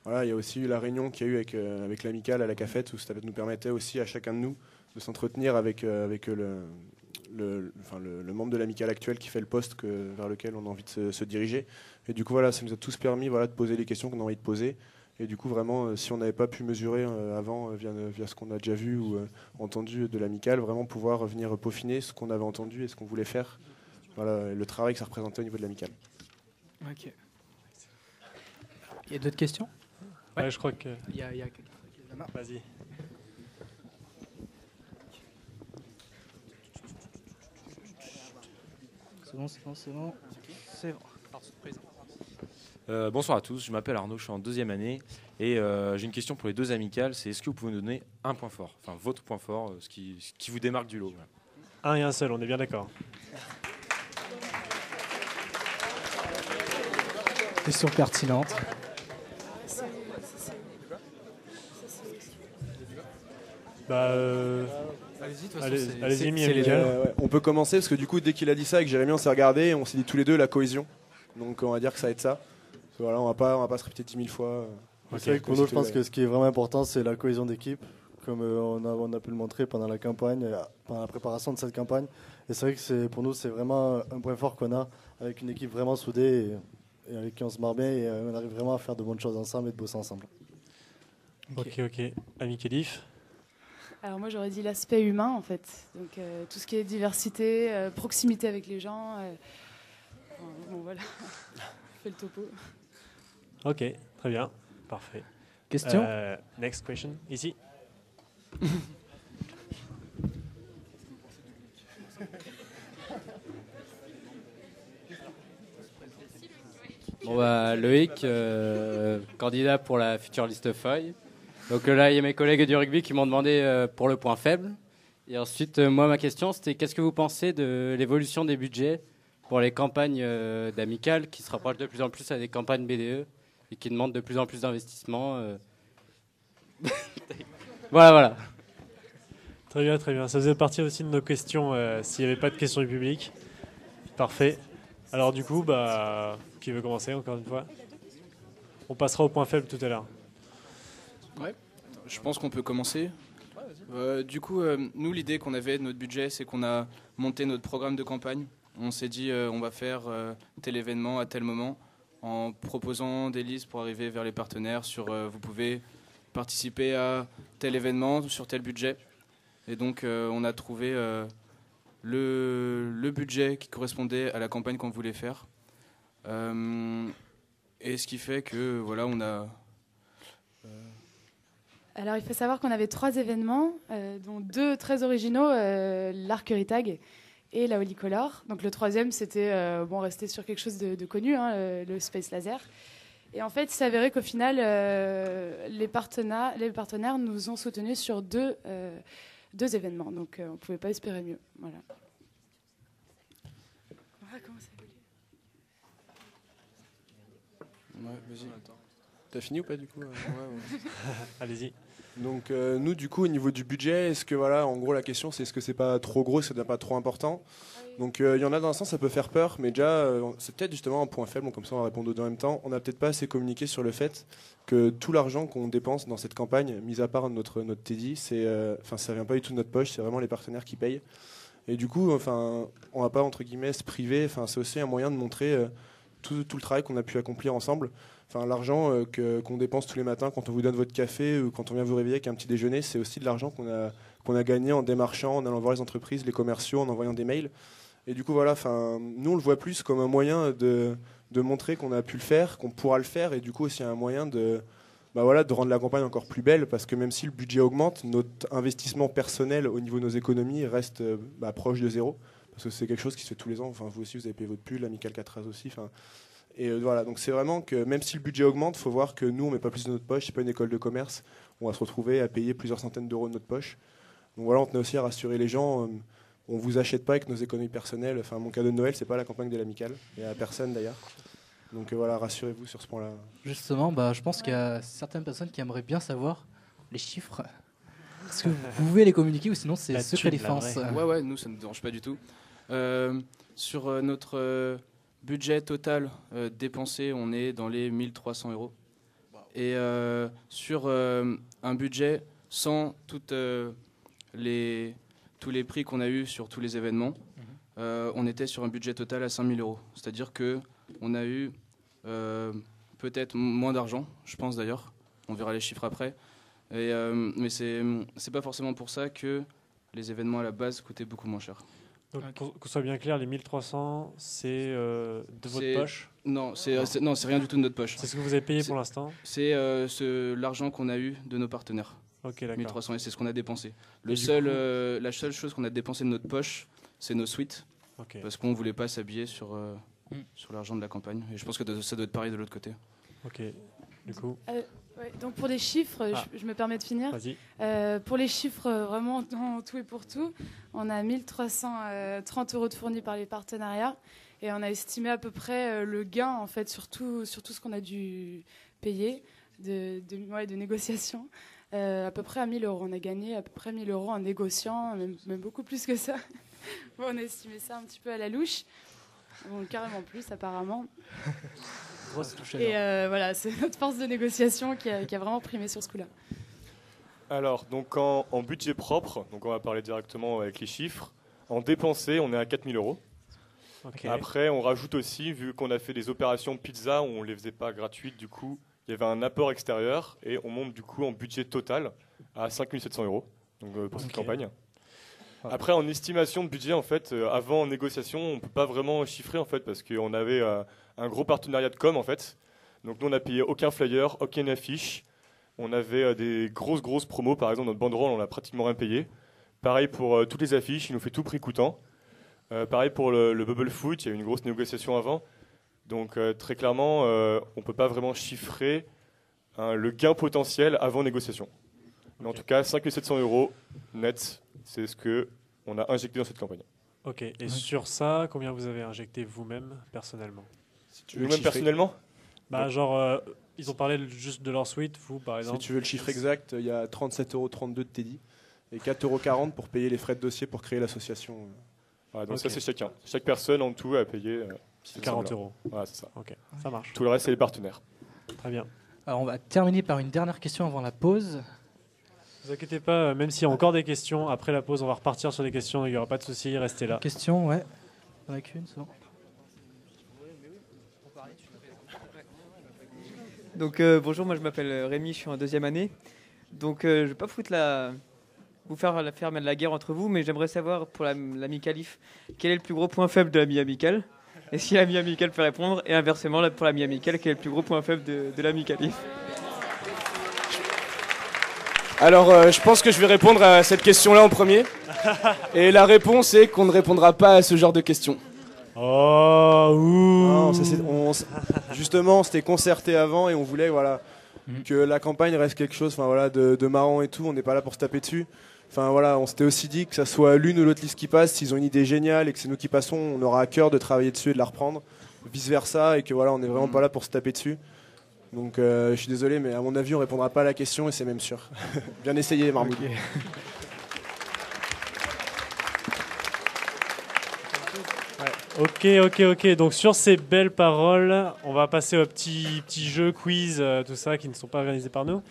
Voilà, il y a aussi eu la réunion qu'il y a eu avec l'amicale à la cafette, où ça nous permettait aussi à chacun de nous de s'entretenir avec le membre de l'amicale actuel qui fait le poste vers lequel on a envie de se diriger. Et du coup, voilà, ça nous a tous permis de poser les questions qu'on a envie de poser. Et du coup, vraiment, si on n'avait pas pu mesurer avant via ce qu'on a déjà vu ou entendu de l'amicale, vraiment pouvoir venir peaufiner ce qu'on avait entendu et ce qu'on voulait faire. Voilà, le travail que ça représentait au niveau de l'amicale. Ok. Il y a d'autres questions? Ouais, je crois que... Il y a quelqu'un qui lève la main. Vas-y. C'est bon. C'est bon. Bonsoir à tous, je m'appelle Arnaud, je suis en 2e année et j'ai une question pour les 2 amicales, c'est est-ce que vous pouvez nous donner un point fort, enfin votre point fort, ce qui vous démarque du lot. Voilà. Un et un seul, on est bien d'accord. Question pertinente. Allez-y, Miguel. On peut commencer parce que du coup, dès qu'il a dit ça et que Jérémy, on s'est regardé, on s'est dit tous les deux la cohésion. Donc on va dire que ça va être ça. Voilà, on va pas se répéter 10 000 fois. C'est vrai que pour nous, je pense que ce qui est vraiment important, c'est la cohésion d'équipe, comme on a pu le montrer pendant la campagne, pendant la préparation de cette campagne. Et c'est vrai que pour nous, c'est vraiment un point fort qu'on a, avec une équipe vraiment soudée et avec qui on se marre bien, et on arrive vraiment à faire de bonnes choses ensemble et de bosser ensemble. Ok. Ami Khalif. Alors moi, j'aurais dit l'aspect humain, en fait. Donc tout ce qui est diversité, proximité avec les gens. Bon, voilà. Fais le topo. Ok, très bien. Parfait. Question? Next question, ici. Bon bah, Loïc, candidat pour la future liste feuille. Donc là, il y a mes collègues du rugby qui m'ont demandé pour le point faible. Et ensuite, moi, ma question, c'était qu'est-ce que vous pensez de l'évolution des budgets pour les campagnes d'amicales qui se rapprochent de plus en plus à des campagnes BDE et qui demandent de plus en plus d'investissement. Voilà. Très bien. Ça faisait partie aussi de nos questions s'il n'y avait pas de questions du public. Parfait. Alors du coup, qui veut commencer encore une fois? On passera au point faible tout à l'heure. Ouais, je pense qu'on peut commencer. Du coup, nous, l'idée qu'on avait de notre budget, c'est qu'on a monté notre programme de campagne. On s'est dit, on va faire tel événement à tel moment, en proposant des listes pour arriver vers les partenaires sur vous pouvez participer à tel événement sur tel budget. Et donc, on a trouvé le budget qui correspondait à la campagne qu'on voulait faire. Et ce qui fait que, voilà, on a... Alors, il faut savoir qu'on avait 3 événements, dont 2 très originaux, l'Archery Tag et la Holicolor. Donc, le 3e, c'était rester sur quelque chose de connu, le Space Laser. Et en fait, il s'avérait qu'au final, les partenaires nous ont soutenus sur deux événements. Donc, on ne pouvait pas espérer mieux. Voilà. On va commencer. Ouais, vas-y. T'as fini ou pas du coup? Allez-y. Donc nous du coup au niveau du budget, est-ce que voilà, en gros la question c'est est-ce que c'est pas trop gros, c'est pas trop important? Donc il y en a dans un sens ça peut faire peur, mais déjà c'est peut-être justement un point faible, donc comme ça on va répondre aux deux en même temps. On n'a peut-être pas assez communiqué sur le fait que tout l'argent qu'on dépense dans cette campagne, mis à part notre Teddy, ça vient pas du tout de notre poche, c'est vraiment les partenaires qui payent. Et du coup, on va pas entre guillemets se priver. C'est aussi un moyen de montrer tout le travail qu'on a pu accomplir ensemble. L'argent qu'on dépense tous les matins quand on vous donne votre café ou quand on vient vous réveiller avec un petit déjeuner, c'est aussi de l'argent qu'on a gagné en démarchant, en allant voir les entreprises, les commerciaux, en envoyant des mails. Et du coup, voilà, nous, on le voit plus comme un moyen de montrer qu'on a pu le faire, qu'on pourra le faire, et du coup aussi un moyen de rendre la campagne encore plus belle, parce que même si le budget augmente, notre investissement personnel au niveau de nos économies reste proche de zéro, parce que c'est quelque chose qui se fait tous les ans. Vous aussi, vous avez payé votre pull, l'Amical 4 aussi. Et voilà, donc c'est vraiment que même si le budget augmente, il faut voir que nous, on ne met pas plus de notre poche, c'est pas une école de commerce, on va se retrouver à payer plusieurs centaines d'euros de notre poche. Donc voilà, on tenait aussi à rassurer les gens, on ne vous achète pas avec nos économies personnelles, mon cadeau de Noël, c'est pas la campagne de l'Amical, et à personne d'ailleurs. Donc voilà, rassurez-vous sur ce point-là. Justement, je pense qu'il y a certaines personnes qui aimeraient bien savoir les chiffres. Est-ce que vous pouvez les communiquer ou sinon c'est secret défense? Ouais, nous ça ne nous dérange pas du tout. Sur notre budget total dépensé, on est dans les 1300 €. Et sur un budget sans tous les prix qu'on a eu sur tous les événements, on était sur un budget total à 5000 €. C'est-à-dire qu'on a eu peut-être moins d'argent, je pense d'ailleurs. On verra les chiffres après. Mais c'est pas forcément pour ça que les événements à la base coûtaient beaucoup moins cher. Donc, qu'on soit bien clair, les 1300, c'est de votre poche? Non, c'est rien du tout de notre poche. C'est ce que vous avez payé pour l'instant? C'est l'argent qu'on a eu de nos partenaires. Ok, d'accord. 1300, et c'est ce qu'on a dépensé. La seule chose qu'on a dépensé de notre poche, c'est nos suites. Okay. Parce qu'on ne voulait pas s'habiller sur l'argent de la campagne. Et je pense que ça doit être pareil de l'autre côté. Ok, du coup. Ouais, donc pour les chiffres, je me permets de finir. Vas-y. Pour les chiffres, vraiment en tout et pour tout, on a 1330 € de fournis par les partenariats et on a estimé à peu près le gain en fait sur tout ce qu'on a dû payer de négociation, à peu près à 1000 €. On a gagné à peu près 1000 € en négociant, même beaucoup plus que ça. Bon, on a estimé ça un petit peu à la louche. Bon, carrément plus apparemment. Et voilà, c'est notre force de négociation qui a vraiment primé sur ce coup-là. Alors, donc en budget propre, donc on va parler directement avec les chiffres. En dépensé, on est à 4000 €. Okay. Après, on rajoute aussi, vu qu'on a fait des opérations pizza où on ne les faisait pas gratuites, du coup, il y avait un apport extérieur et on monte du coup en budget total à 5700 €, donc, pour cette campagne. Après, en estimation de budget, en fait, avant négociation, on ne peut pas vraiment chiffrer, en fait, parce qu'on avait un gros partenariat de com, en fait. Donc, nous, on n'a payé aucun flyer, aucune affiche. On avait des grosses promos. Par exemple, notre banderole, on n'a pratiquement rien payé. Pareil pour toutes les affiches, il nous fait tout prix coûtant. Pareil pour le Bubble Foot, il y a eu une grosse négociation avant. Donc, très clairement, on ne peut pas vraiment chiffrer le gain potentiel avant négociation. Mais en tout cas, 5700 € net. C'est ce qu'on a injecté dans cette campagne. Ok, et sur ça, combien vous avez injecté vous-même, personnellement? Vous-même, personnellement? Ils ont parlé juste de leur suite, vous, par exemple. Si tu veux le chiffre exact, il y a 37,32 € de Teddy et 4,40 € pour payer les frais de dossier pour créer l'association. Voilà, donc ça, c'est chacun. Chaque personne, en tout, a payé 40 €. Voilà, c'est ça. Ok, ça marche. Tout le reste, c'est les partenaires. Très bien. Alors, on va terminer par une dernière question avant la pause. Ne vous inquiétez pas, même s'il y a encore des questions, après la pause, on va repartir sur les questions, il n'y aura pas de souci, restez là. Question, ouais. Il n'y en a qu'une, c'est bon. Donc bonjour, moi je m'appelle Rémi, je suis en 2e année. Donc je ne vais pas vous faire la guerre entre vous, mais j'aimerais savoir pour l'ami Calif, quel est le plus gros point faible de l'ami amical? Et si l'ami amical peut répondre, et inversement, pour l'ami amical, quel est le plus gros point faible de l'ami Calif? Alors, je pense que je vais répondre à cette question-là en premier. Et la réponse est qu'on ne répondra pas à ce genre de questions. Oh, ouh. Non, justement, c'était concerté avant et on voulait que la campagne reste quelque chose de marrant et tout. On n'est pas là pour se taper dessus. Enfin voilà, on s'était aussi dit que ça soit l'une ou l'autre liste qui passe. S'ils ont une idée géniale et que c'est nous qui passons, on aura à cœur de travailler dessus et de la reprendre. Vice versa, et que on n'est vraiment pas là pour se taper dessus. Donc je suis désolé, mais à mon avis, on répondra pas à la question et c'est même sûr. Bien essayé, Marmoud. Ok. Donc sur ces belles paroles, on va passer au petit jeu, quiz, tout ça, qui ne sont pas organisés par nous.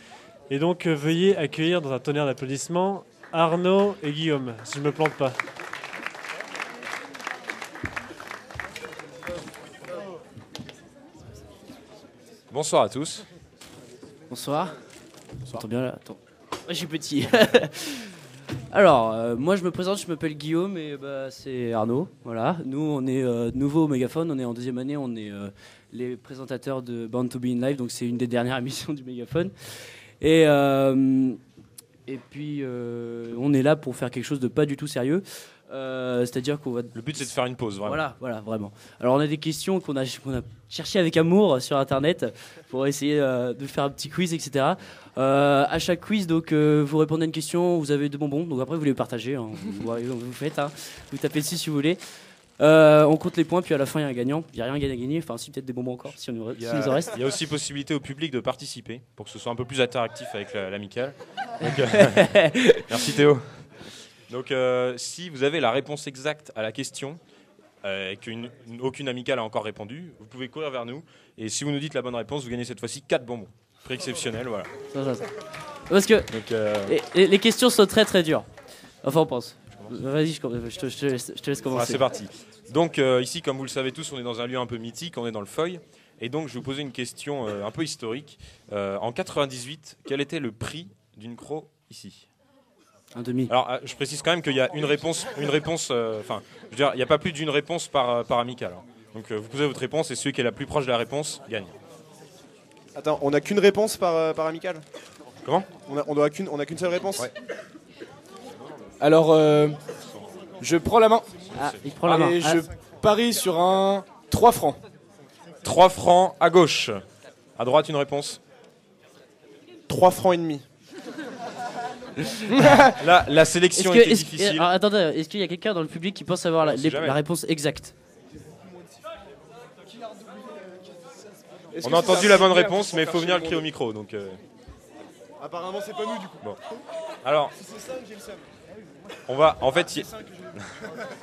Et donc veuillez accueillir dans un tonnerre d'applaudissements Arnaud et Guillaume, si je me plante pas. Bonsoir à tous. Bonsoir. Bonsoir. Bien là. Attends. Je suis petit. Alors, moi je me présente, je m'appelle Guillaume et c'est Arnaud. Voilà. Nous on est nouveau au Mégaphone, on est en deuxième année, on est les présentateurs de Born to Be in Live, donc c'est une des dernières émissions du Mégaphone. Et puis on est là pour faire quelque chose de pas du tout sérieux. C'est-à-dire qu'on va... Le but c'est de faire une pause, vraiment. Voilà, vraiment. Alors on a des questions qu'on a cherchées avec amour sur internet pour essayer de faire un petit quiz, etc. À chaque quiz, donc vous répondez à une question, vous avez 2 bonbons, donc après vous les partagez, hein, vous faites, hein, vous tapez dessus si vous voulez. On compte les points, puis à la fin il y a un gagnant. Il n'y a rien à gagner, enfin si, peut-être des bonbons encore, si nous en reste. Il y a aussi possibilité au public de participer pour que ce soit un peu plus interactif avec l'amicale. Merci Théo. Donc si vous avez la réponse exacte à la question et qu'aucune amicale a encore répondu, vous pouvez courir vers nous. Et si vous nous dites la bonne réponse, vous gagnez cette fois-ci 4 bonbons. Prix exceptionnel, voilà. Ça. Parce que les questions sont très très dures. Enfin on pense. Vas-y, je te laisse commencer. C'est parti. Donc ici, comme vous le savez tous, on est dans un lieu un peu mythique, on est dans le Feuille. Et donc je vais vous poser une question un peu historique. En 98, quel était le prix d'une croc ici ? Un demi. Alors je précise quand même qu'il y a une réponse, je veux dire, il n'y a pas plus d'une réponse par amicale. Donc vous posez votre réponse et celui qui est la plus proche de la réponse gagne. Attends, on n'a qu'une réponse par amicale ? Comment ? On n'a qu'une seule réponse ? Ouais. Alors, je prends la main. Il prend la main. Et je parie sur un 3 francs. 3 francs à gauche. À droite, une réponse. 3 francs et demi. Là, la sélection était difficile. Alors, attendez, est-ce qu'il y a quelqu'un dans le public qui pense avoir la réponse exacte ? On a entendu la bonne réponse, mais il faut venir le crier au micro. Donc, apparemment, c'est pas nous du coup. Bon. Alors, si c'est 5, j'ai le seum. On va, en fait,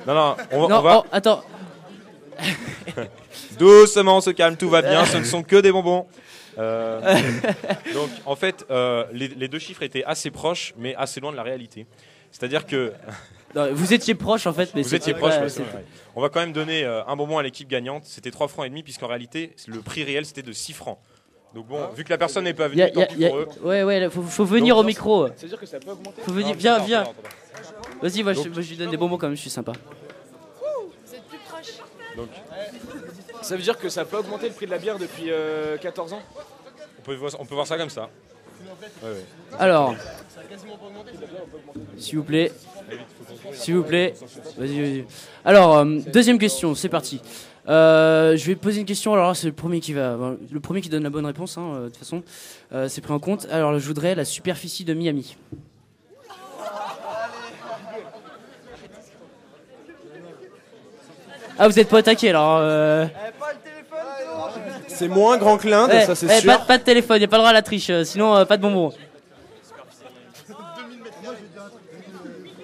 on va. Oh, attends. Doucement, on se calme, tout va bien. Ce ne sont que des bonbons. Donc, en fait, les 2 chiffres étaient assez proches, mais assez loin de la réalité. C'est-à-dire que non, vous étiez proche en fait, mais vous étiez proche. On va quand même donner un bonbon à l'équipe gagnante. C'était 3 francs et demi, puisqu'en réalité, le prix réel c'était de 6 francs. Donc bon, vu que la personne n'est pas venue, tant pis pour eux. Ouais, faut venir au micro. C'est-à-dire que ça peut augmenter. Faut venir, viens. Vas-y, moi je lui donne des bonbons quand même, je suis sympa. Vous êtes plus proche. Donc, ça veut dire que ça peut augmenter le prix de la bière depuis 14 ans ? on peut voir ça comme ça. Ouais. Alors, s'il vous plaît. Vas-y. Alors, deuxième question, c'est parti. Je vais poser une question. Alors là, c'est le premier qui donne la bonne réponse. De toute façon, c'est pris en compte. Alors, je voudrais la superficie de Miami. Ah, vous êtes pas attaqué alors. C'est moins grand que l'Inde, ça c'est sûr. Pas de téléphone, y a pas le droit à la triche. Sinon, pas de bonbons.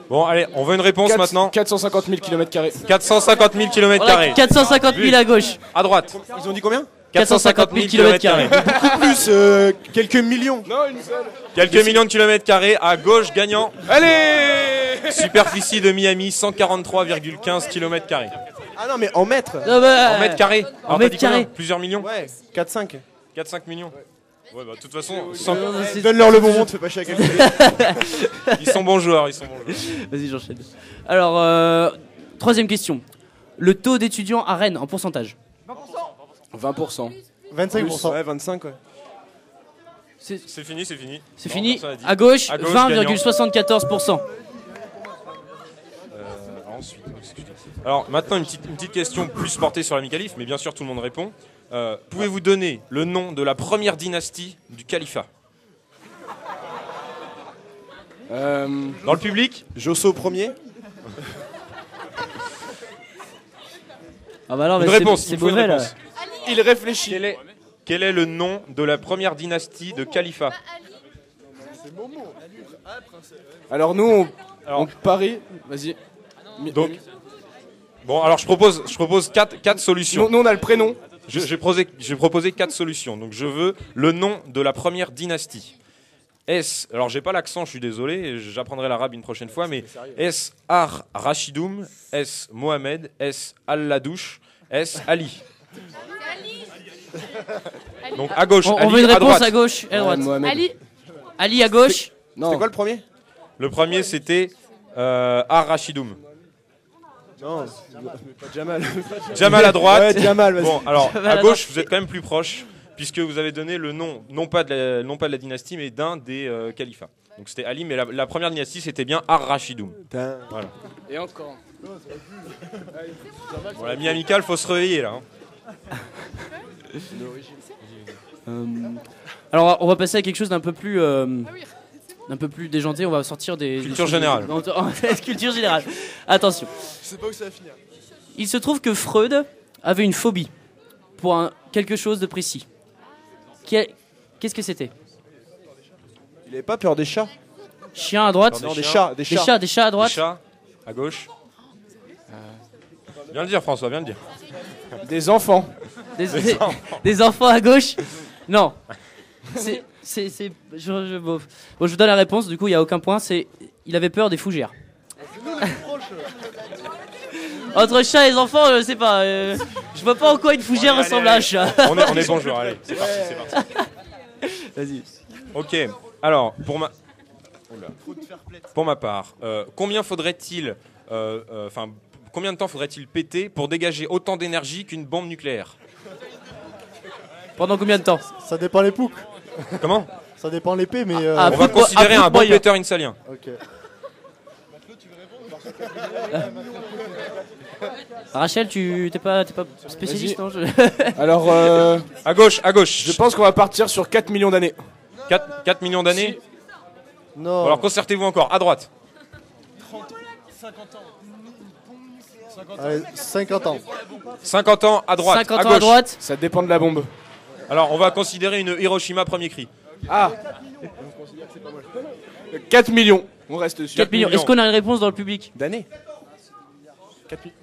Bon, allez, on veut une réponse maintenant. 450 000 km². 450 000 km². 450 000 à gauche. À droite. Ils ont dit combien ? 450 000 km². Beaucoup plus, quelques millions. Non, une seule. Quelques millions de kilomètres carrés à gauche gagnant. Allez ! Superficie de Miami, 143,15 km². Ah non, mais en mètres. En mètres carrés. En mètres carrés. Plusieurs millions. Ouais, 4-5. 4-5 millions. Ouais, bah, de toute façon, donne-leur le bonbon, te fais pas chier à calculer. Ils sont bons joueurs, Vas-y, j'enchaîne. Alors, troisième question. Le taux d'étudiants à Rennes en pourcentage ? 20%. 25%. Ouais, 25, ouais. C'est fini. C'est fini. À gauche, 20,74%. ensuite. Alors maintenant une petite question plus portée sur la mi-calife, mais bien sûr tout le monde répond. Pouvez-vous donner le nom de la première dynastie du califat? Dans le public? Josso Ier. Ah bah non, une mais réponse, c'est il faut une mauvais là. réponse. Il réfléchit. Quel est le nom de la première dynastie de califat? Alors nous, on parie. Vas-y. Donc, bon, alors je propose quatre solutions. Nous, on a le prénom. J'ai proposé 4 solutions. Donc je veux le nom de la première dynastie. Est-ce, alors j'ai pas l'accent, je suis désolé, j'apprendrai l'arabe une prochaine fois, mais est-ce Ar Rashidoum, est-ce Mohamed, est-ce Al-Ladouche, est-ce Ali? Donc à gauche, On Ali, veut une à réponse droite. à gauche et à droite. Ali. Ali à gauche. C'était quoi le premier? Le premier c'était Ar Rashidoum. Non, pas Jamal. Jamal à droite. Ouais, Jamal, vas-y. Bon, alors Jamal à à gauche, droite. vous êtes quand même plus proche, puisque vous avez donné le nom, non pas de la dynastie, mais d'un des califats. Donc c'était Ali, mais la première dynastie c'était bien Ar Rashidoum. Voilà. Et encore. Bon, l'ami amical, faut se réveiller là. Alors on va passer à quelque chose d'un peu plus déjanté. On va sortir des Culture choses- générale. Culture générale. Attention. Je sais pas où ça va finir. Il se trouve que Freud avait une phobie pour quelque chose de précis. Qu'est-ce que c'était? Il avait pas peur des chats? Chien à droite. Non, des chats. Des chats à droite. Des chats à gauche. Viens le dire, François, viens le dire. Des enfants. Des enfants à gauche. Non. Bon, je vous donne la réponse. Du coup, il y a aucun point. Il avait peur des fougères. Entre chat et les enfants, je sais pas. Je vois pas en quoi une fougère ressemble à un chat. On est bon joueur, allez, c'est parti, c'est parti. Vas-y. Ok, alors, pour ma part, combien de temps faudrait-il péter pour dégager autant d'énergie qu'une bombe nucléaire? Pendant combien de temps? Ça dépend les poucs. Comment? Ça dépend l'épée, mais. On va considérer un bon péteur insalien. Ok. Rachel, tu t'es pas spécialiste, non? Alors, à gauche. Je pense qu'on va partir sur 4 millions d'années. 4 millions d'années? Non. Bon, alors concertez-vous encore, à droite. 50 ans. Allez, 50 ans. 50 ans à droite. 50 à ans à gauche. droite. Ça dépend de la bombe. Alors, on va considérer une Hiroshima premier cri. Ah 4 millions. On reste dessus. 4 millions. Est-ce qu'on a une réponse dans le public? D'années.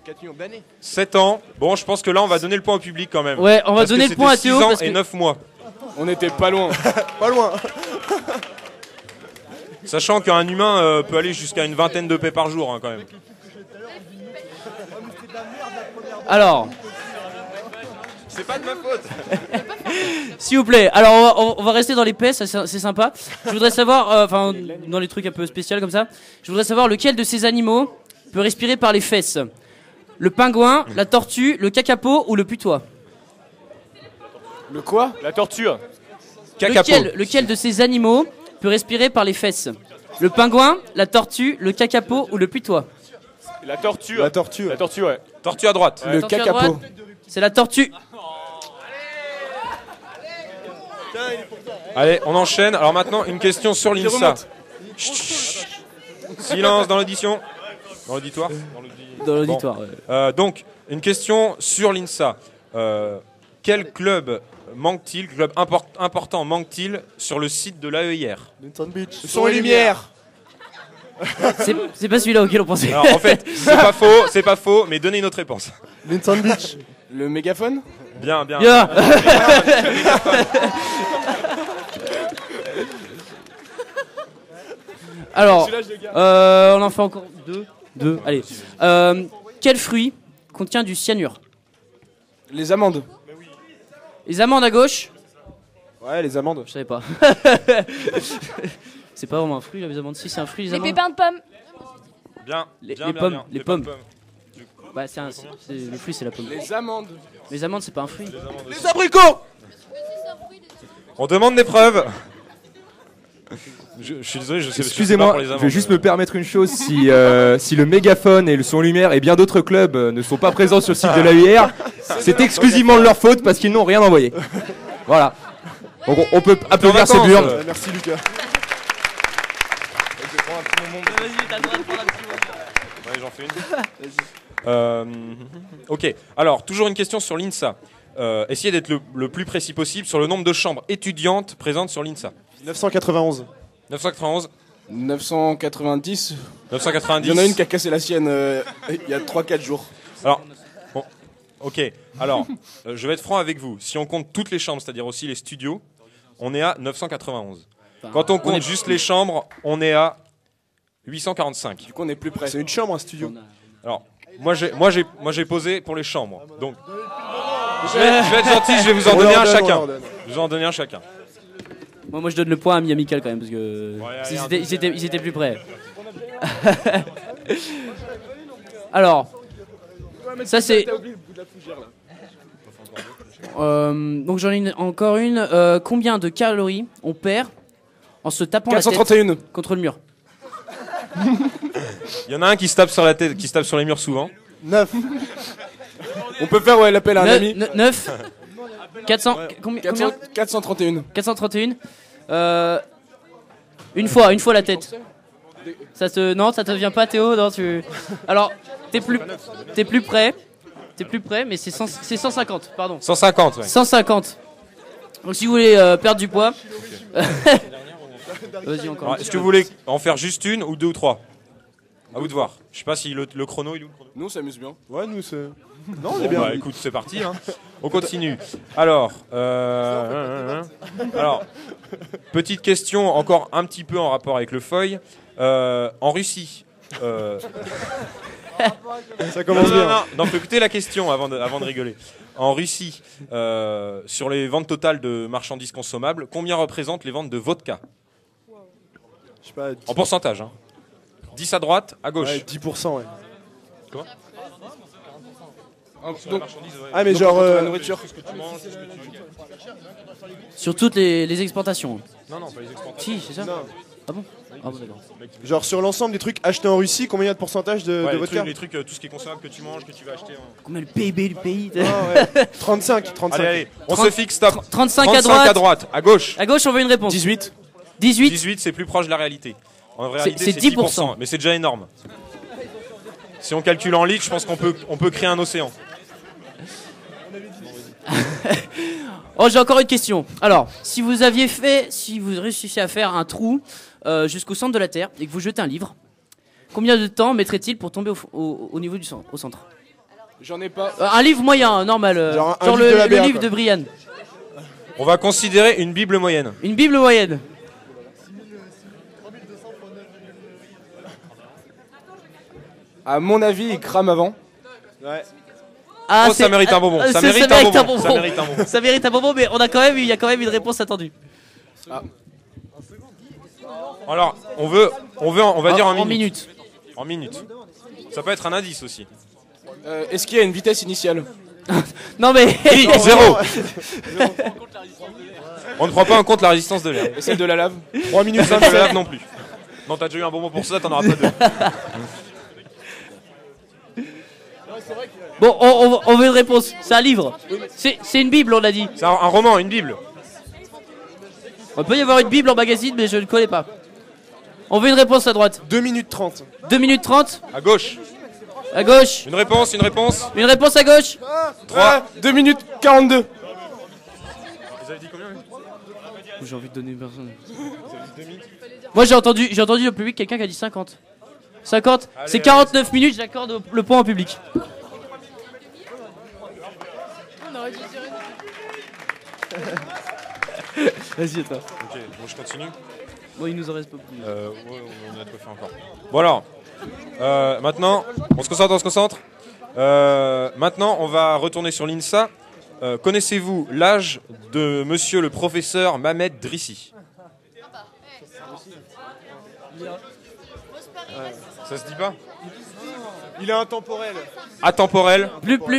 4 millions d'années. 7 ans. Bon, je pense que là, on va donner le point au public quand même. Ouais, on va Parce donner que le point à c'était Théo 6 ans parce et que- 9 mois. On était pas loin. Pas loin. Sachant qu'un humain peut aller jusqu'à une vingtaine de paix par jour, hein, quand même. Alors, C'est pas de ma faute. s'il vous plaît. Alors, on va rester dans les paix, ça, c'est sympa. Je voudrais savoir, enfin, dans les trucs un peu spéciaux comme ça, je voudrais savoir lequel de ces animaux peut respirer par les fesses. Le pingouin, la tortue, le kakapo ou le putois? Le quoi? La tortue. Lequel de ces animaux peut respirer par les fesses? Le pingouin, la tortue, le kakapo ou le putois? La tortue. La tortue. La tortue, ouais. Tortue à droite. Le Tortue à kakapo. droite. C'est la tortue. Allez, on enchaîne. Alors maintenant, une question sur l'INSA. remonte. Chut, chut. Silence dans l'audition. Dans l'auditoire. Dans l'auditoire. Bon. Donc, une question sur l'INSA. Quel club manque-t-il, club important manque-t-il sur le site de l'AEIR? Newton Beach. Son et lumière. C'est pas celui-là auquel on pensait. Alors en fait, c'est pas faux, mais donnez une autre réponse. Newton Beach. Le mégaphone. Bien. Bien. Alors, on en fait encore deux. Allez. Quel fruit contient du cyanure? Les amandes. Les amandes à gauche? Ouais, les amandes. Je savais pas. C'est pas vraiment un fruit, là, les amandes. Si, c'est un fruit, les Les amandes. pépins de pommes. Bien. Les bien, pommes. bien. Les pommes. Bah, le fruit, c'est la pomme. Les amandes. Les amandes, c'est pas un fruit. Les abricots. On demande des preuves. Je suis désolé, je sais pas Excusez-moi, pour les je amendes. vais juste me permettre une chose. Si le mégaphone et le son lumière et bien d'autres clubs ne sont pas présents sur le site de l'AUR, c'est exclusivement de leur faute parce qu'ils n'ont rien envoyé. Voilà. Donc on peut applaudir ces burnes. Merci Lucas. Vas-y, t'as le droit de prendre un petit moment. Ouais, j'en fais une. Ok, alors toujours une question sur l'INSA. Essayez d'être le plus précis possible sur le nombre de chambres étudiantes présentes sur l'INSA. 991. 991. 990. 990. Il y en a une qui a cassé la sienne il y a 3-4 jours. Alors, bon, ok. Alors, je vais être franc avec vous. Si on compte toutes les chambres, c'est-à-dire aussi les studios, on est à 991. Quand on compte juste les chambres, on est à 845. Du coup, on est plus près. C'est une chambre, un studio. Alors, moi j'ai posé pour les chambres. Donc, je vais être gentil, je vais vous en donner un chacun. Je vais en donner un chacun. Moi, je donne le point à Miami Cal quand même, parce que ils étaient plus près. Alors, ça c'est. Donc j'en ai encore une. Combien de calories on perd en se tapant 431. la tête contre le mur? Il y en a un qui se tape sur la tête, qui se tape sur les murs souvent. 9. On peut faire l'appel à un ami. 9. 400. Combien 431. 431. Une fois la tête. Non, ça te vient pas, Théo. Non, Alors, t'es plus près. T'es plus près, mais c'est 150, pardon. 150, ouais. 150. Donc si vous voulez perdre du poids. Vas-y encore. Alors, est-ce que vous voulez en faire juste une ou deux ou trois? À vous de voir. Je sais pas si le chrono, il est où le chrono? Nous, on s'amuse bien. Ouais, nous, c'est. Non, on Bon, est bien. bah, écoute, c'est parti. Hein. On continue. Alors, petite question, encore un petit peu en rapport avec le feuille. En Russie. Ça commence bien. Non, faut écouter la question avant de rigoler. En Russie, sur les ventes totales de marchandises consommables, combien représentent les ventes de vodka? Je sais pas. En pourcentage. Hein. 10 à droite, à gauche. Ouais, 10%, ouais. Quoi? Donc, mais donc, genre. la nourriture. Sur toutes les exportations. Non, pas les exportations. Si, c'est ça. Non. Ah bon? Ah bon, d'accord. Genre sur l'ensemble des trucs achetés en Russie, combien il y a de pourcentage de vodka? Les trucs, tout ce qui est consommable que tu manges, que tu vas acheter. Combien le PIB du pays? Ah, ouais. 35. Allez, on se fixe, stop. 35 à droite. À gauche. À gauche, on veut une réponse. 18. 18, c'est plus proche de la réalité. En réalité, c'est c'est 10%. Mais c'est déjà énorme. Si on calcule en litres, je pense qu'on peut créer un océan. Oh, j'ai encore une question. Alors, si vous réussissiez à faire un trou jusqu'au centre de la Terre et que vous jetez un livre, combien de temps mettrait-il pour tomber au niveau au centre? J'en ai pas. Un livre moyen, normal. Genre un genre livre de la le BA, livre quoi. de Brian. On va considérer une Bible moyenne. Une Bible moyenne. À mon avis, il crame avant. Ouais. Ah, ça mérite un bonbon. Ça mérite un bonbon. Ça mérite un bonbon. Ça mérite un bonbon, mais il y a quand même une réponse attendue. Ah. Alors, on va dire en minutes. En minutes. Ça peut être un indice aussi. Est-ce qu'il y a une vitesse initiale? Non mais... Zéro. On ne prend pas en compte la résistance de l'air. Et celle de la lave? 3 minutes Celle de la lave non plus. Non, t'as déjà eu un bonbon pour ça, t'en auras pas deux. Bon, on veut une réponse. C'est un livre. C'est une Bible, on a dit. C'est un roman, une Bible. On peut y avoir une Bible en magazine, mais je ne connais pas. On veut une réponse à droite. 2 minutes 30. 2 minutes 30. À gauche. À gauche. Une réponse. Une réponse à gauche. 3. 2 minutes 42. Vous avez dit combien? J'ai envie de donner une personne. Moi j'ai entendu au public quelqu'un qui a dit 50. 50, c'est 49 minutes, j'accorde le point au public. On aurait dû dire Vas-y, toi. Ok, bon, je continue. Bon, il nous en reste pas plus. Ouais, on a de quoi faire encore. Bon alors, maintenant, on se concentre. Maintenant, on va retourner sur l'INSA. Connaissez-vous l'âge de monsieur le professeur Mamed Drissi? Ça se dit pas? Il est intemporel. Atemporel.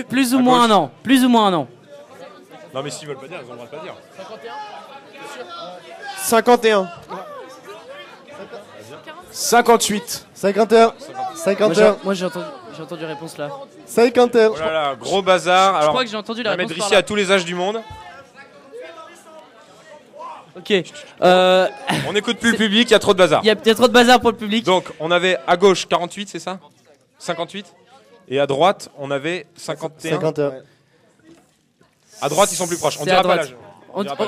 Plus ou moins un an. Plus ou moins un an. Non mais s'ils veulent pas dire, ils ont le droit de pas dire. 51. 58. 51. 51. Moi, j'ai entendu réponse là. 51. Oh là là, gros bazar. Je crois que j'ai entendu la on va réponse mettre par ici là. à tous les âges du monde. Ok. On n'écoute plus le public, il y a trop de bazar. Il y a peut-être trop de bazar pour le public. Donc, on avait à gauche 48, c'est ça 58. Et à droite, on avait 51. 51. À droite, ils sont plus proches. On C'est dira à pas droite. l'âge.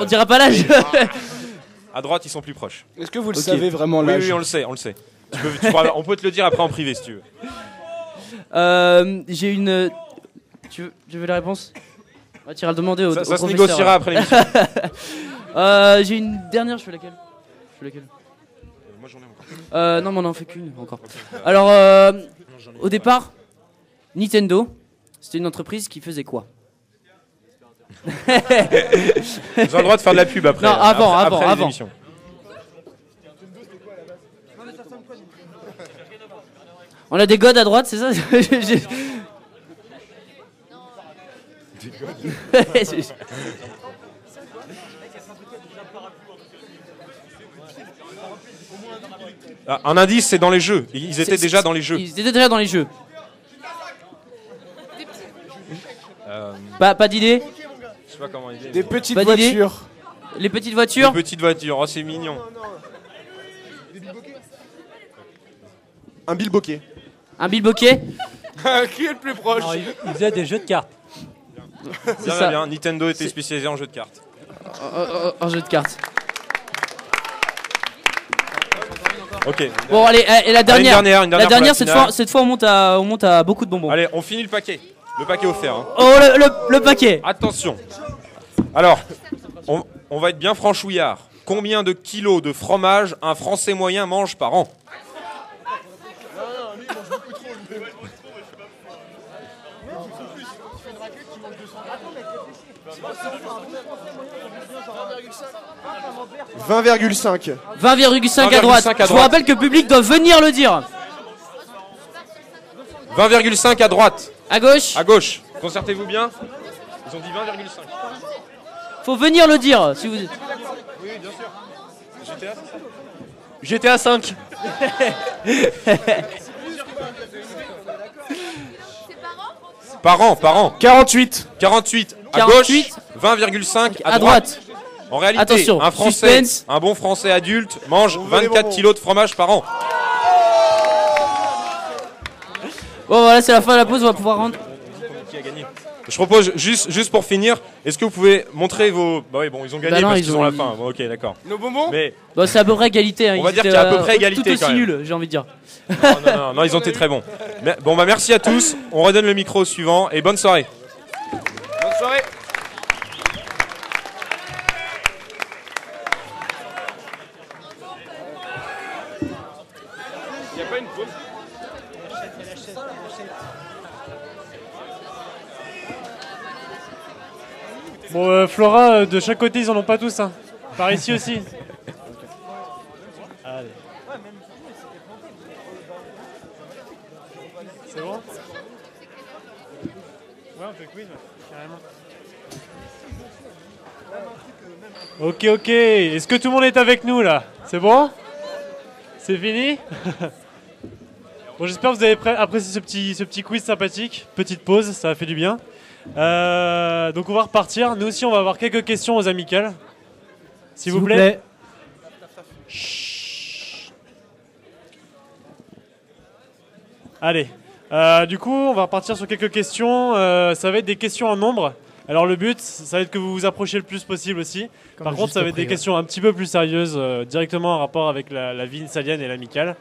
On dira pas l'âge. À droite, ils sont plus proches. Est-ce que vous le Ok. savez vraiment Oui, l'âge? oui, on le sait, on le sait. On peut te le dire après en privé si tu veux. J'ai une. Tu veux la réponse? Tu iras le demander au Ça au se professeur. négociera après l'émission. J'ai une dernière, je fais laquelle? Moi j'en ai encore. Non, mais on en fait qu'une encore. Alors, au départ, Nintendo, c'était une entreprise qui faisait quoi? Vous avez le droit de faire de la pub après. Non, avant. Après les émissions. On a des godes à droite, c'est ça? Ah, un indice, c'est dans les jeux. Ils étaient déjà dans les jeux. Ils étaient déjà dans les jeux. Euh, Pas d'idée? Je sais pas comment il est. Des petites Pas d'idée? voitures. Les petites voitures? Des petites voitures, oh c'est mignon. Un bilboquet. Un bilboquet? Qui est le plus proche? Il faisait des jeux de cartes. Bien, bien. Nintendo était spécialisé en jeux de cartes. En jeu de cartes. Ok. Bon, allez, et la dernière. Allez, une dernière La pour dernière, la finale. cette fois, on monte à beaucoup de bonbons. Allez, on finit le paquet. Le paquet offert. Hein. Oh, le paquet. Attention. Alors, on va être bien franchouillard. Combien de kilos de fromage un Français moyen mange par an? « 20,5. 20,5 à droite. Je vous rappelle que le public doit venir le dire. 20,5 à droite. À gauche. À gauche. Concertez-vous bien. Ils ont dit 20,5. Faut venir le dire. Si vous... Oui, bien sûr. GTA, GTA 5. Par an. 48. 48 à 48. gauche, 20,5 À droite. En réalité, Attention, un Français, suspense. un bon Français adulte mange 24 kilos de fromage par an. Bon, voilà, c'est la fin de la pause. On va pouvoir rendre. Qui a gagné? Je propose, juste pour finir, est-ce que vous pouvez montrer vos... Bah oui, bon, ils ont gagné Bah non, parce ils qu'ils ont- ont la fin. Bon, ok, d'accord. Nos bonbons? Mais Bon, c'est à peu près égalité. Hein. On va Ils dire étaient, qu'il y a à peu près égalité, Tout aussi quand même. nul, j'ai envie de dire. non, ils ont été très bons. Mais, bon, bah merci à tous. On redonne le micro au suivant et bonne soirée. Bonne soirée. Il n'y a pas une pause? Bon, Flora, de chaque côté, ils en ont pas tous. Hein. Par ici aussi. Allez. C'est bon? Ouais, on fait quiz, carrément. Ok. Est-ce que tout le monde est avec nous là? C'est bon? C'est fini? Bon, j'espère que vous avez apprécié ce petit quiz sympathique. Petite pause, ça a fait du bien. Donc on va repartir. Nous aussi, on va avoir quelques questions aux amicales. S'il vous plaît. Chut. Allez. Du coup, on va repartir sur quelques questions. Ça va être des questions en nombre. Alors le but, ça va être que vous vous approchiez le plus possible aussi. Par contre, ça va être des questions un petit peu plus sérieuses, directement en rapport avec la vie insalienne et l'amicale.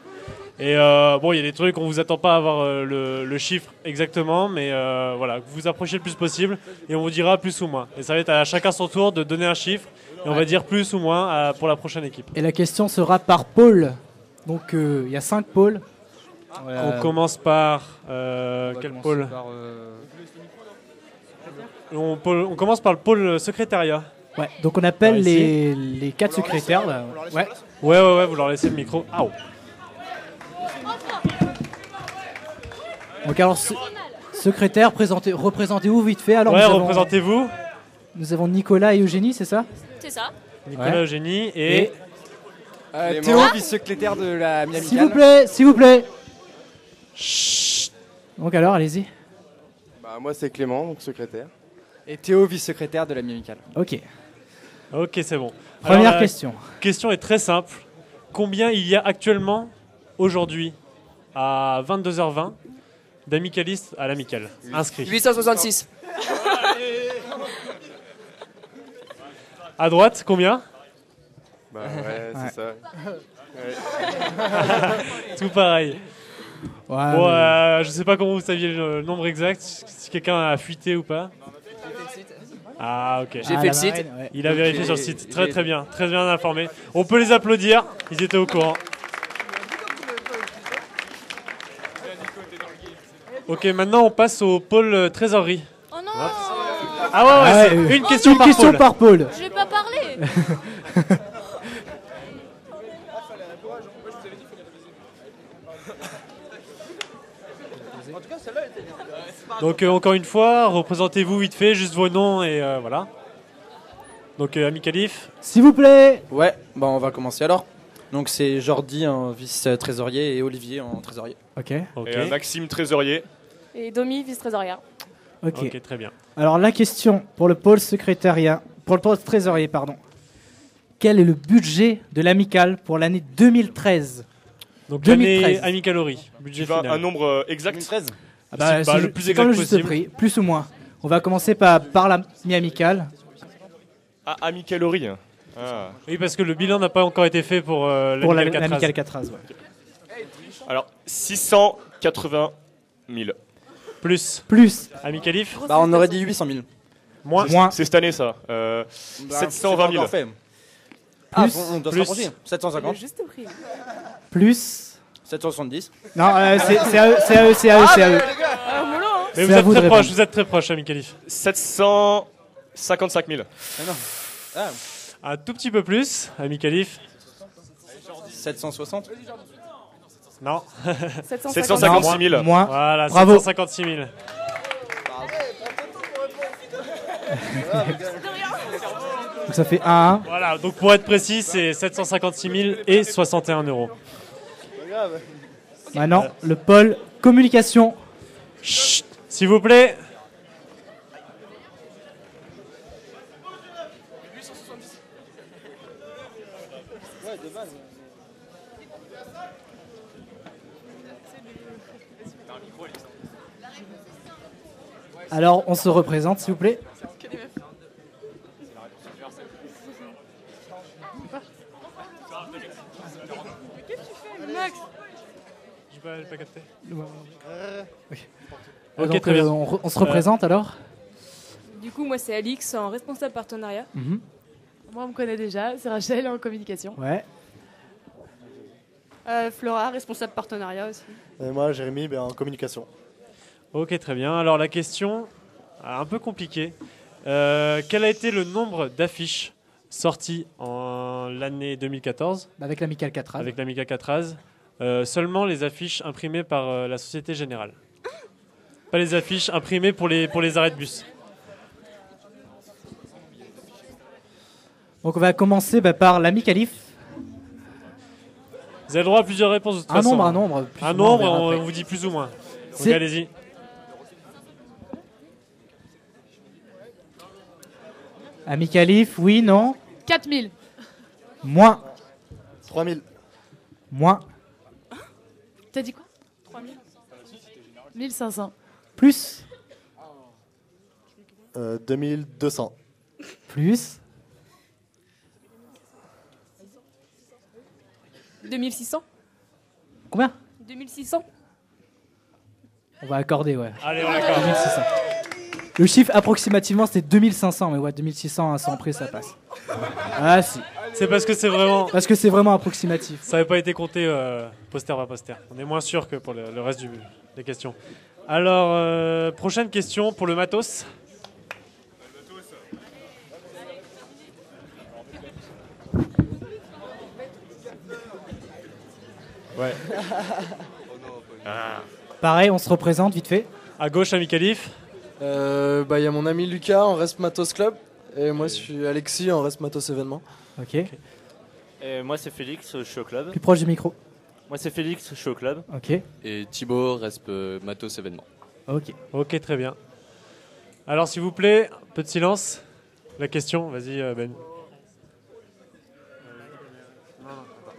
Et bon, il y a des trucs, on vous attend pas à avoir le chiffre exactement, mais voilà, que vous vous approchez le plus possible et on vous dira plus ou moins. Et ça va être à chacun son tour de donner un chiffre et on va dire plus ou moins pour la prochaine équipe. Et la question sera par pôle. Donc il y a 5 pôles. On commence par quel pôle on commence par le pôle secrétariat. Ouais, donc on appelle Par ici. les 4 secrétaires. Là. Ouais, vous leur laissez le micro. Aouh. Donc alors, secrétaire, représentez-vous vite fait. Alors, ouais, nous avons- représentez-vous. Nous avons Nicolas et Eugénie, c'est ça? C'est ça. Nicolas, Ouais. Eugénie et Théo, vice-secrétaire de la mi-amicale. S'il vous plaît, s'il vous plaît. Donc alors, allez-y. Moi, c'est Clément, donc secrétaire. Et Théo, vice-secrétaire de la mi-amicale. Ok. Ok, c'est bon. Première la question. Question est très simple. Combien il y a actuellement, aujourd'hui, à 22h20, d'amicalistes à l'amicale inscrits? 866. À droite, combien? Ouais, c'est ça. Tout pareil. Ouais, Bon, je sais pas comment vous saviez le nombre exact, si quelqu'un a fuité ou pas. Ah, ok. J'ai fait le site. Ouais. Il a vérifié sur le site. Très bien informé. On peut les applaudir, ils étaient au courant. Ok, maintenant on passe au pôle trésorerie. Oh non. Ah ouais, c'est une question par pôle. Je vais pas parler. Donc encore une fois, représentez-vous vite fait, juste vos noms et voilà. Donc Ami Khalif. S'il vous plaît. Ouais, on va commencer alors. Donc c'est Jordi en vice-trésorier et Olivier en trésorier. Ok. Et Maxime trésorier. Et Domi, vice-trésorière. Ok, très bien. Alors la question pour le pôle secrétariat, pour le pôle trésorier, pardon. Quel est le budget de l'amicale pour l'année 2013? Donc l'année amicalerie, budget Tu veux final. un nombre exact? 2013. Le plus c'est comme exact le juste possible. prix, plus ou moins. On va commencer par la mi-amicale. Ah, amicalerie. Ah. Oui, parce que le bilan n'a pas encore été fait pour l'amicale Catraz. Ouais. Alors, 680 000. Plus. Ami Khalif. On aurait dit 800 000. Moins. C'est cette année, ça. 720 000. Ah, bon, on doit se Plus. rapprocher. 750. Juste prix. Plus. 770. Non, c'est à eux, c'est à eux. Mais C'est à vous de répondre. vous êtes très proche, Ami Khalif. 755 000. Un tout petit peu plus, Ami Khalif. 760. Non. 756 000. Moins. Voilà, Bravo. 756 000. Donc ça fait 1. Voilà, donc pour être précis, c'est 756 000 et 61 euros. Maintenant, le pôle communication. Chut, s'il vous plaît. Alors, on se représente, s'il vous plaît. Max. J'ai pas capté. Donc, Ok, très bien. on se représente alors. Du coup, moi, c'est Alix en responsable partenariat. Moi, on me connaît déjà, c'est Rachel en communication. Ouais. Flora, responsable partenariat aussi. Et moi, Jérémy, en communication. Ok, très bien. Alors la question, un peu compliquée. Quel a été le nombre d'affiches sorties en l'année 2014 Avec l'amicale Catraz. Avec l'amicale Catraz. Seulement les affiches imprimées par la Société Générale. Pas les affiches imprimées pour les arrêts de bus. Donc on va commencer par l'ami Khalif. Vous avez le droit à plusieurs réponses de toute Un façon. nombre, un nombre, plus Un ou moins, nombre, on verra on après. vous dit plus ou moins. Donc C'est- allez-y. Ami Khalif, oui, non. 4000. Moins. 3000. Moins. T'as dit quoi 3000 1500. Plus. 2200. Plus. 2600. Combien 2600. On va accorder, ouais. Allez, on accorde. 2600. Le chiffre approximativement c'était 2500, mais ouais, 2600 à 100 près ça passe. Ah si. C'est parce que c'est vraiment. Parce que c'est vraiment approximatif. Ça n'avait pas été compté poster par poster. On est moins sûr que pour le reste des questions. Alors, prochaine question pour le matos. Ouais. Pareil, on se représente vite fait. À gauche, Ami Khalif. Il y a mon ami Lucas en Rest Matos Club. Et moi, je suis Alexis en Rest Matos Événement. Ok. Et moi c'est Félix, je suis au club. Plus proche du micro. Moi c'est Félix, je suis au club. Ok. Et Thibaut, resp Matos événement. Ok. Ok, très bien. Alors, s'il vous plaît, un peu de silence. La question, vas-y, Ben.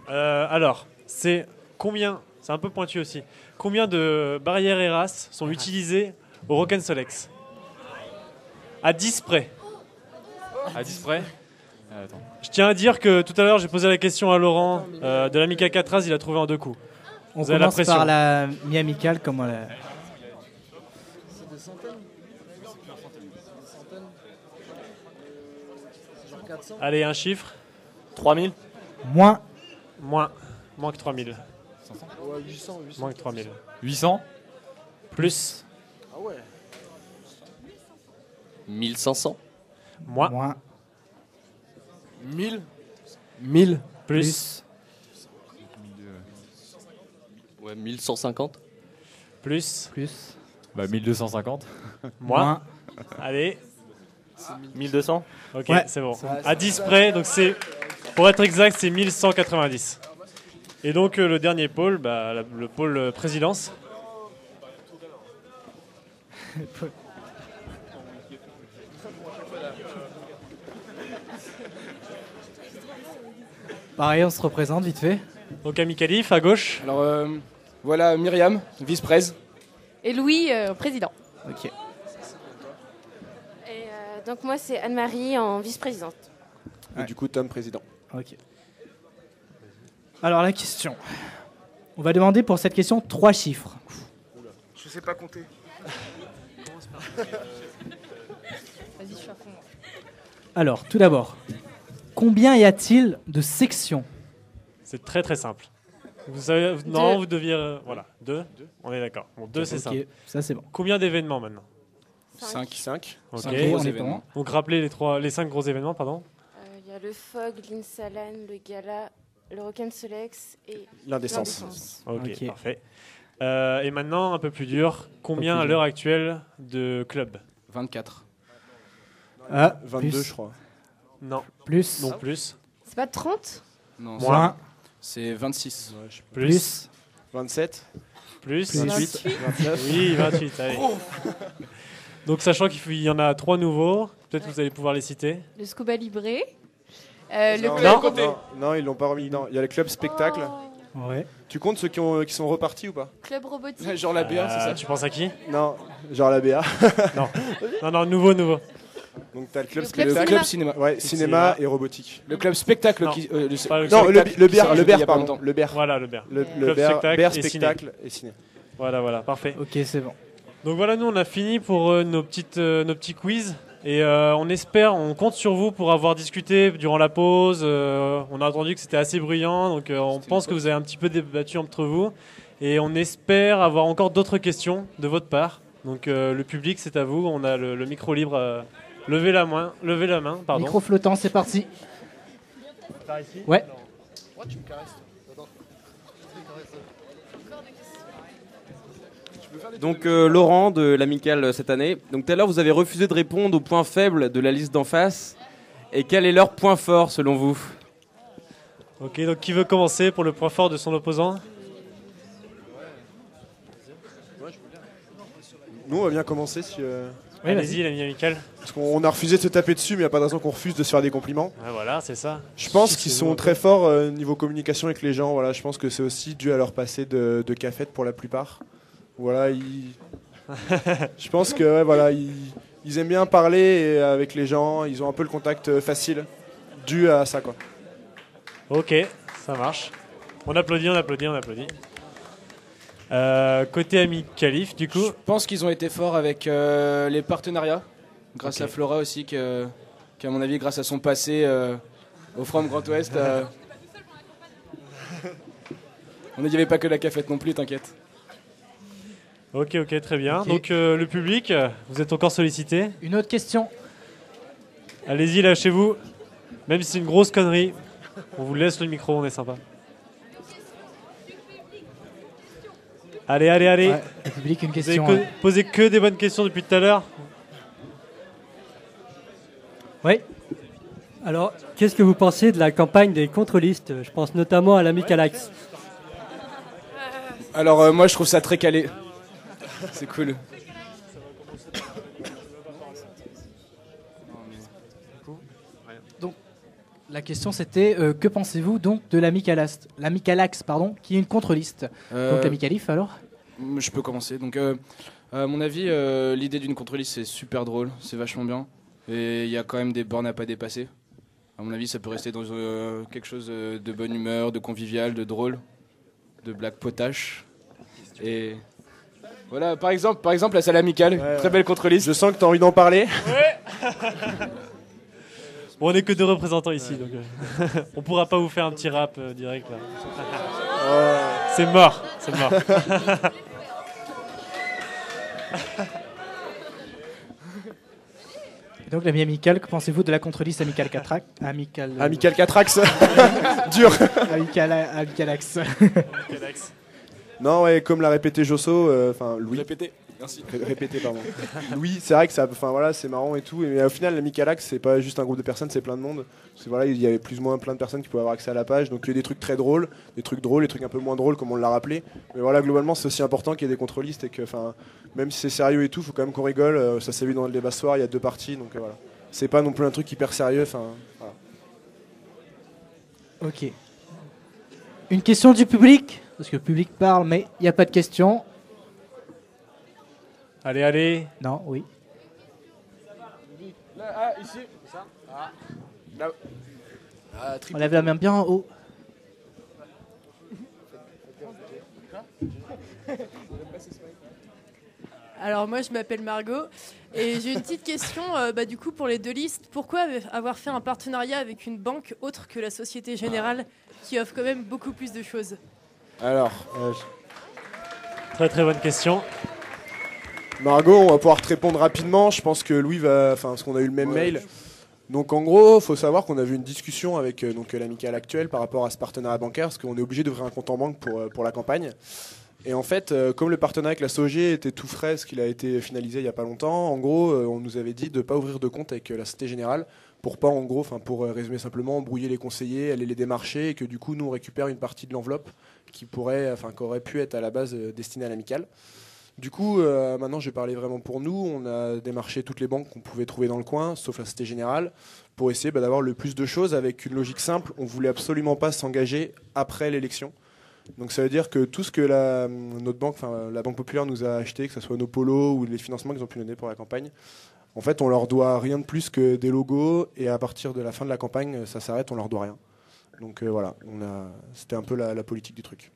Alors, c'est combien, c'est un peu pointu aussi, combien de barrières ERAS sont utilisées au Rock'n'Solex? À 10 près. À 10 près. Je tiens à dire que tout à l'heure, j'ai posé la question à Laurent de l'Amical 4As, il a trouvé en 2 coups. On Vous avez la commence pression. par la mi-amicale, comme on l'a... Allez, un chiffre. 3000. Moins. Moins que 3000. 800. Moins que 3000. 800. Plus. Ah ouais. 1500. Moins. 1000. 1000. Plus. Ouais, 1150. Plus. 1250. Moins. Allez. 1200. Ok, Ouais. c'est bon. Ça va, À 10 près, donc c'est, pour être exact, c'est 1190. Et donc le dernier pôle, le pôle présidence. Pareil, on se représente vite fait. Donc Ami Khalif, à gauche. Alors voilà Myriam, vice-prés. Et Louis, président. Ok. Et donc moi c'est Anne-Marie en vice-présidente. Et du coup, Tom, président. Ok. Alors la question. On va demander pour cette question 3 chiffres. Je sais pas compter. Vas-y, je suis à fond. Alors, tout d'abord, combien y a-t-il de sections? C'est très très simple. Vous savez, non, Deux. vous deviez, voilà, 2. On est d'accord. Bon, 2 c'est Ok, simple. ça c'est bon. Combien d'événements maintenant? 5. Ok. Cinq gros on est événements. bon. Donc rappelez les 5 gros événements, pardon. Il y a le FOG, l'Insalan, le Gala, le Rock'n'Solex et l'Indécence. Ok, parfait. Et maintenant, un peu plus dur. Combien à l'heure actuelle de clubs? 24. Ah, 22, plus. je crois. Non. Plus. Non plus. C'est pas 30? Non, Moins. C'est 26. Plus. 27. Plus. 28. 29. Oui, 28. Allez. Donc, sachant qu'il y en a 3 nouveaux, peut-être que vous allez pouvoir les citer. Le Scuba Libre. Non, non, ils l'ont pas remis. Non, il y a le club spectacle. Ouais. Tu comptes ceux qui sont repartis ou pas? Club robotique. Genre la BA, c'est ça? Tu penses à qui? Non, genre la BA. Non, nouveau. Donc t'as le club Le club spectacle. cinéma. Cinéma. Ouais, cinéma et robotique. Le club spectacle Non. qui. Pas le Non, spectacle. le BER, il y a pas pardon. longtemps. Le BER. Voilà, le BER. Le Club BER, spectacle BER et ciné. spectacle et ciné. Voilà, parfait. Ok, c'est bon. Donc voilà, nous on a fini pour nos petits quiz et on compte sur vous pour avoir discuté durant la pause. On a entendu que c'était assez bruyant, donc on pense que vous avez un petit peu débattu entre vous et on espère avoir encore d'autres questions de votre part. Donc le public, c'est à vous. On a le micro libre. Levez la main, pardon. Micro flottant, c'est parti. Par ici. Ouais. Donc Laurent de l'Amicale cette année. Donc tout à l'heure vous avez refusé de répondre aux points faibles de la liste d'en face. Et quel est leur point fort selon vous? Ok, donc qui veut commencer pour le point fort de son opposant? Nous, on va bien commencer si. Oui, allez-y, l'ami amical. Parce qu'on a refusé de se taper dessus, mais il n'y a pas de raison qu'on refuse de se faire des compliments. Ah, voilà, c'est ça. Je pense qu'ils sont très forts niveau communication avec les gens. Voilà, je pense que c'est aussi dû à leur passé de cafette pour la plupart. Voilà, je pense que ouais, voilà, ils aiment bien parler avec les gens. Ils ont un peu le contact facile, dû à ça, quoi. Ok, ça marche. On applaudit. Côté ami Khalif, du coup. Je pense qu'ils ont été forts avec les partenariats, grâce Ok. à Flora aussi, qui à mon avis, grâce à son passé au From Grand Ouest, on n'y avait pas que la cafette non plus, t'inquiète. Ok, très bien. Ok. Donc le public, vous êtes encore sollicité. Une autre question. Allez-y, lâchez-vous. Même si c'est une grosse connerie, on vous laisse le micro, on est sympa. Allez. Ouais, le public, une Vous avez question. posé que des bonnes questions depuis tout à l'heure. Oui. Alors, qu'est-ce que vous pensez de la campagne des contrôlistes? Je pense notamment à l'Amical Axe. Alors moi je trouve ça très calé. C'est cool. Donc, la question c'était que pensez-vous donc de l'Amical Axe, qui est une contre-liste. Donc l'Amicalif alors? Je peux commencer. Donc à mon avis, l'idée d'une contre-liste c'est super drôle, c'est vachement bien. Et il y a quand même des bornes à pas dépasser. À mon avis, ça peut rester dans quelque chose de bonne humeur, de convivial, de drôle, de blague potache. Et voilà, par exemple la salle amicale, très belle contre-liste. Je sens que tu as envie d'en parler. Bon, on n'est que deux représentants ici, donc on pourra pas vous faire un petit rap direct là. C'est mort, c'est mort. Et donc l'ami amical, que pensez-vous de la contre-liste Amical 4 Amical 4 axes. Dur. Amical Axe. Non, ouais, comme l'a répété Josso, Louis. Répétez. Merci. Répétez, pardon. Louis, c'est vrai que ça, voilà, c'est marrant et tout, mais au final, l'Amical Axe, c'est pas juste un groupe de personnes, c'est plein de monde. Parce que voilà, il y avait plus ou moins plein de personnes qui pouvaient avoir accès à la page, donc il y a des trucs très drôles, des trucs un peu moins drôles, comme on l'a rappelé. Mais voilà, globalement, c'est aussi important qu'il y ait des contrôlistes et que, même si c'est sérieux et tout, faut quand même qu'on rigole. Ça s'est vu dans le débat ce soir, il y a 2 parties, donc voilà. C'est pas non plus un truc hyper sérieux, voilà. Ok. Une question du public? Parce que le public parle, mais il n'y a pas de questions. Allez. Non, oui. Là, ici. Ça. Là. On lève la main bien en haut. Alors moi je m'appelle Margot et j'ai une petite question du coup pour les 2 listes. Pourquoi avoir fait un partenariat avec une banque autre que la Société Générale qui offre quand même beaucoup plus de choses? Alors, très très bonne question. Margot, on va pouvoir te répondre rapidement. Je pense que Louis va, parce qu'on a eu le même mail. Donc en gros, faut savoir qu'on a eu une discussion avec l'amicale actuelle par rapport à ce partenariat bancaire, parce qu'on est obligé d'ouvrir un compte en banque pour la campagne. Et en fait, comme le partenariat avec la SOG était tout frais, ce qu'il a été finalisé il n'y a pas longtemps, en gros, on nous avait dit de ne pas ouvrir de compte avec la Société Générale pour pas, en gros, pour résumer simplement, embrouiller les conseillers, aller les démarcher, et que du coup, nous, on récupère une partie de l'enveloppe qui aurait pu être à la base destinée à l'amicale. Du coup, maintenant, je vais parler vraiment pour nous. On a démarché toutes les banques qu'on pouvait trouver dans le coin, sauf la Société Générale, pour essayer d'avoir le plus de choses avec une logique simple. On voulait absolument pas s'engager après l'élection. Donc ça veut dire que tout ce que notre banque, la Banque Populaire nous a acheté, que ce soit nos polos ou les financements qu'ils ont pu donner pour la campagne, en fait, on leur doit rien de plus que des logos. Et à partir de la fin de la campagne, ça s'arrête, on leur doit rien. Donc voilà, c'était un peu la politique du truc.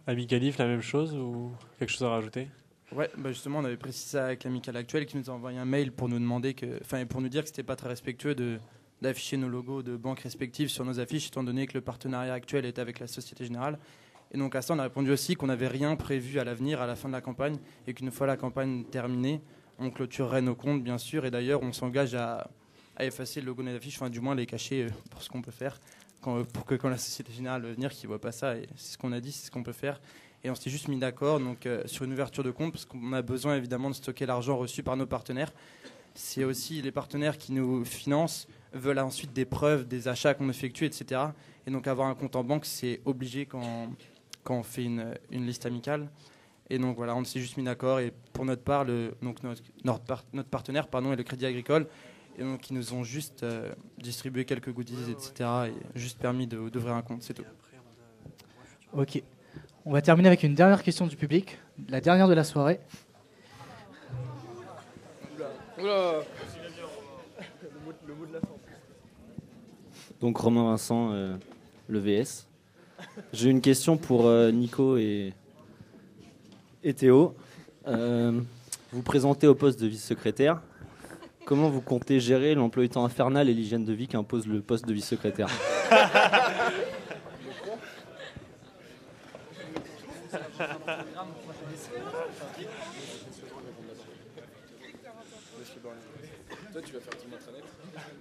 Amicalif, la même chose ou quelque chose à rajouter? Ouais, justement, on avait précisé ça avec l'amicale actuelle qui nous a envoyé un mail pour nous demander pour nous dire que c'était pas très respectueux d'afficher nos logos de banques respectives sur nos affiches, étant donné que le partenariat actuel est avec la Société Générale. Et donc à ça, on a répondu aussi qu'on n'avait rien prévu à l'avenir, à la fin de la campagne, et qu'une fois la campagne terminée, on clôturerait nos comptes, bien sûr. Et d'ailleurs, on s'engage à effacer le logo des affiches, du moins les cacher pour ce qu'on peut faire, pour que quand la Société Générale va venir, qu'ils ne voient pas ça. Et c'est ce qu'on a dit, c'est ce qu'on peut faire. Et on s'est juste mis d'accord sur une ouverture de compte, parce qu'on a besoin évidemment de stocker l'argent reçu par nos partenaires. C'est aussi les partenaires qui nous financent veulent ensuite des preuves des achats qu'on effectue, etc. Et donc avoir un compte en banque, c'est obligé quand on fait une liste amicale. Et donc voilà, on s'est juste mis d'accord. Et pour notre part, notre partenaire est le Crédit Agricole. Et donc ils nous ont juste distribué quelques goodies, etc. Et juste permis d'ouvrir un compte, c'est tout. Ok. On va terminer avec une dernière question du public, la dernière de la soirée. Oula. Donc Romain Vincent, le VS. J'ai une question pour Nico et Théo. Vous présentez au poste de vice-secrétaire. Comment vous comptez gérer l'emploi du temps infernal et l'hygiène de vie qu'impose le poste de vice-secrétaire?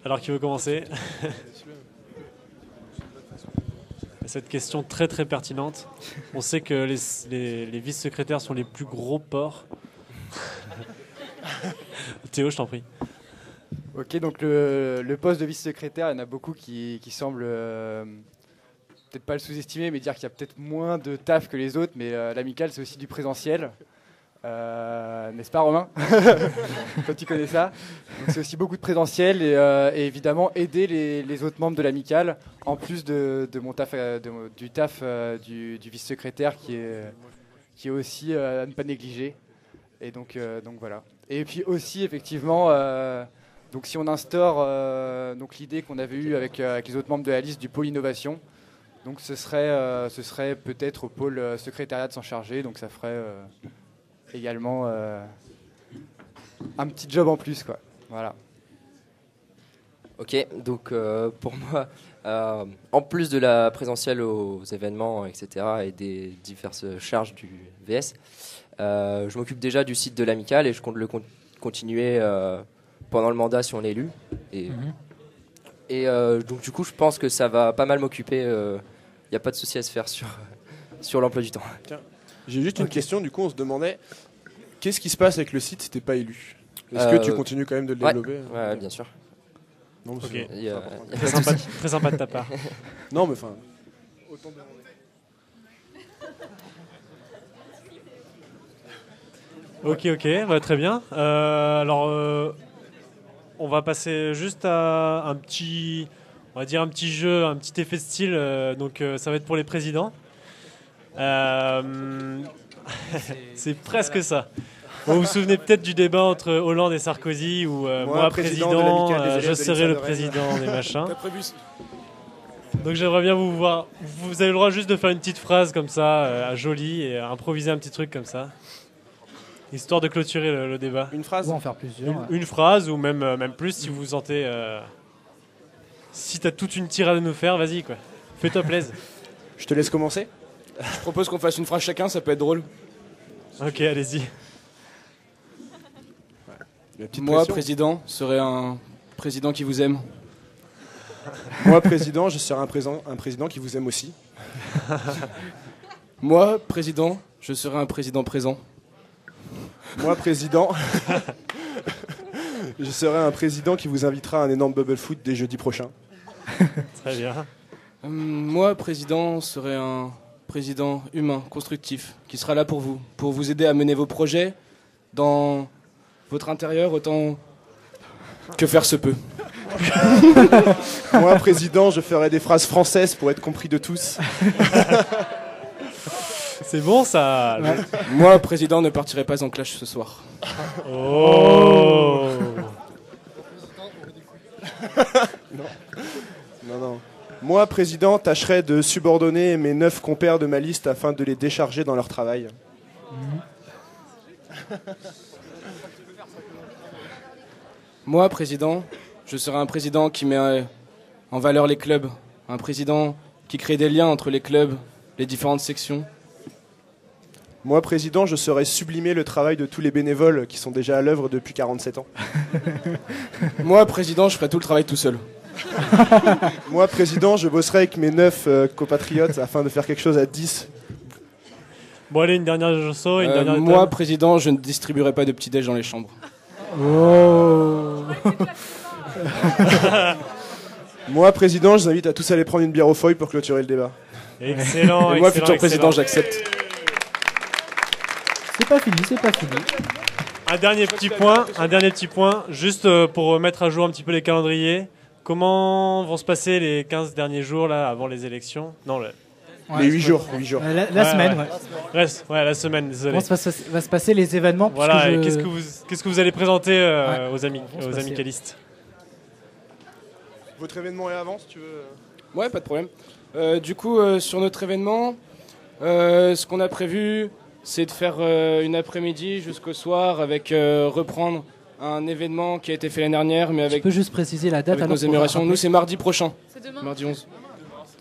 Alors qui veut commencer? Cette question très très pertinente. On sait que les vice-secrétaires sont les plus gros porcs. Théo, je t'en prie. Ok, donc le poste de vice-secrétaire, il y en a beaucoup qui semblent peut-être pas le sous-estimer, mais dire qu'il y a peut-être moins de taf que les autres, mais l'amicale, c'est aussi du présentiel. N'est-ce pas, Romain? Toi, tu connais ça. Donc, c'est aussi beaucoup de présentiel et évidemment aider les autres membres de l'amicale, en plus de mon taf, du taf du vice-secrétaire qui est aussi à ne pas négliger. Et donc voilà. Et puis aussi, effectivement, donc si on instaure donc l'idée qu'on avait eue avec les autres membres de la liste du pôle innovation, donc ce serait peut-être au pôle secrétariat de s'en charger, donc ça ferait également un petit job en plus, quoi. Voilà. Ok, donc pour moi, en plus de la présentielle aux événements, etc., et des diverses charges du VS, je m'occupe déjà du site de l'amicale et je compte le continuer pendant le mandat si on est élu. Et donc du coup, je pense que ça va pas mal m'occuper. Il n'y a pas de souci à se faire sur l'emploi du temps. Tiens, j'ai juste une question. Du coup, on se demandait qu'est-ce qui se passe avec le site si t'es pas élu? Est-ce que tu continues quand même de le développer? Ouais, bien sûr. Non, Ok. très sympa de ta part. Non, mais enfin. Autant demander. Ok, bah, très bien. Alors, on va passer juste à un petit jeu, un petit effet de style. Donc, ça va être pour les présidents. C'est presque ça. Vous vous souvenez peut-être du débat entre Hollande et Sarkozy où moi président, je serai le président des machins. Donc j'aimerais bien vous voir. Vous avez le droit juste de faire une petite phrase comme ça, jolie, et improviser un petit truc comme ça, histoire de clôturer le débat. Une phrase. On va en faire plusieurs. Une phrase ou même plus si vous vous sentez. Si t'as toute une tirade à nous faire, vas-y quoi. Fais-toi plaisir. Je te laisse commencer. Je propose qu'on fasse une phrase chacun, ça peut être drôle. Ok, allez-y. Moi, président, serai un président qui vous aime. Moi, président, je serai un président qui vous aime aussi. Moi, président, je serai un président présent. Moi, président, je serai un président qui vous invitera à un énorme bubble foot dès jeudi prochain. Très bien. Moi, président, serai un président humain, constructif, qui sera là pour vous aider à mener vos projets dans votre intérieur autant que faire se peut. Moi, président, je ferai des phrases françaises pour être compris de tous. C'est bon ça. Ouais. Moi, président, ne partirai pas en clash ce soir. Oh. Non. Moi, président, tâcherai de subordonner mes 9 compères de ma liste afin de les décharger dans leur travail. Moi, président, je serai un président qui met en valeur les clubs. Un président qui crée des liens entre les clubs, les différentes sections. Moi, président, je saurai sublimer le travail de tous les bénévoles qui sont déjà à l'œuvre depuis 47 ans. Moi, président, je ferai tout le travail tout seul. Moi, président, je bosserai avec mes 9 compatriotes afin de faire quelque chose à 10. Bon, allez, une dernière chanson, une dernière moi, étape. président, je ne distribuerai pas de petits-déj dans les chambres. Oh. Moi, président, je vous invite à tous aller prendre une bière au foil pour clôturer le débat. Excellent. Et moi, futur président, j'accepte. C'est pas fini. Un dernier petit point, juste pour mettre à jour un petit peu les calendriers. Comment vont se passer les 15 derniers jours là avant les élections? Non, les 8 jours. La semaine, ouais. La semaine, désolé. Comment va se passer les événements? Voilà, et qu'est-ce que vous allez présenter aux amicalistes? Votre événement est avant, si tu veux. Ouais, pas de problème. Du coup, sur notre événement, ce qu'on a prévu, c'est de faire une après-midi jusqu'au soir avec reprendre un événement qui a été fait l'année dernière, mais avec. Tu peux juste préciser la date avec nos améliorations. Nous, c'est mardi prochain. C'est demain. Mardi 11.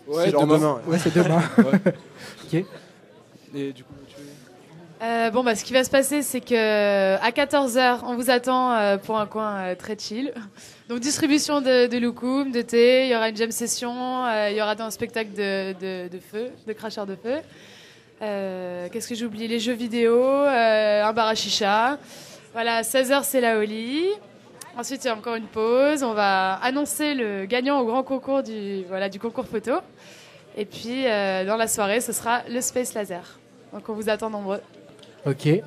Ouais, demain. Ouais, c'est demain. Ouais. Ok. Et du coup, ce qui va se passer, c'est que à 14h, on vous attend pour un coin très chill. Donc, distribution de loukoum, de thé, il y aura une jam session, il y aura un spectacle de feu, de cracheurs de feu. Qu'est-ce que j'ai oublié? Les jeux vidéo, un bar à chicha. Voilà, 16h, c'est la Oli. Ensuite, il y a encore une pause. On va annoncer le gagnant au grand concours du concours photo. Et puis, dans la soirée, ce sera le Space Laser. Donc, on vous attend nombreux. Ok. Et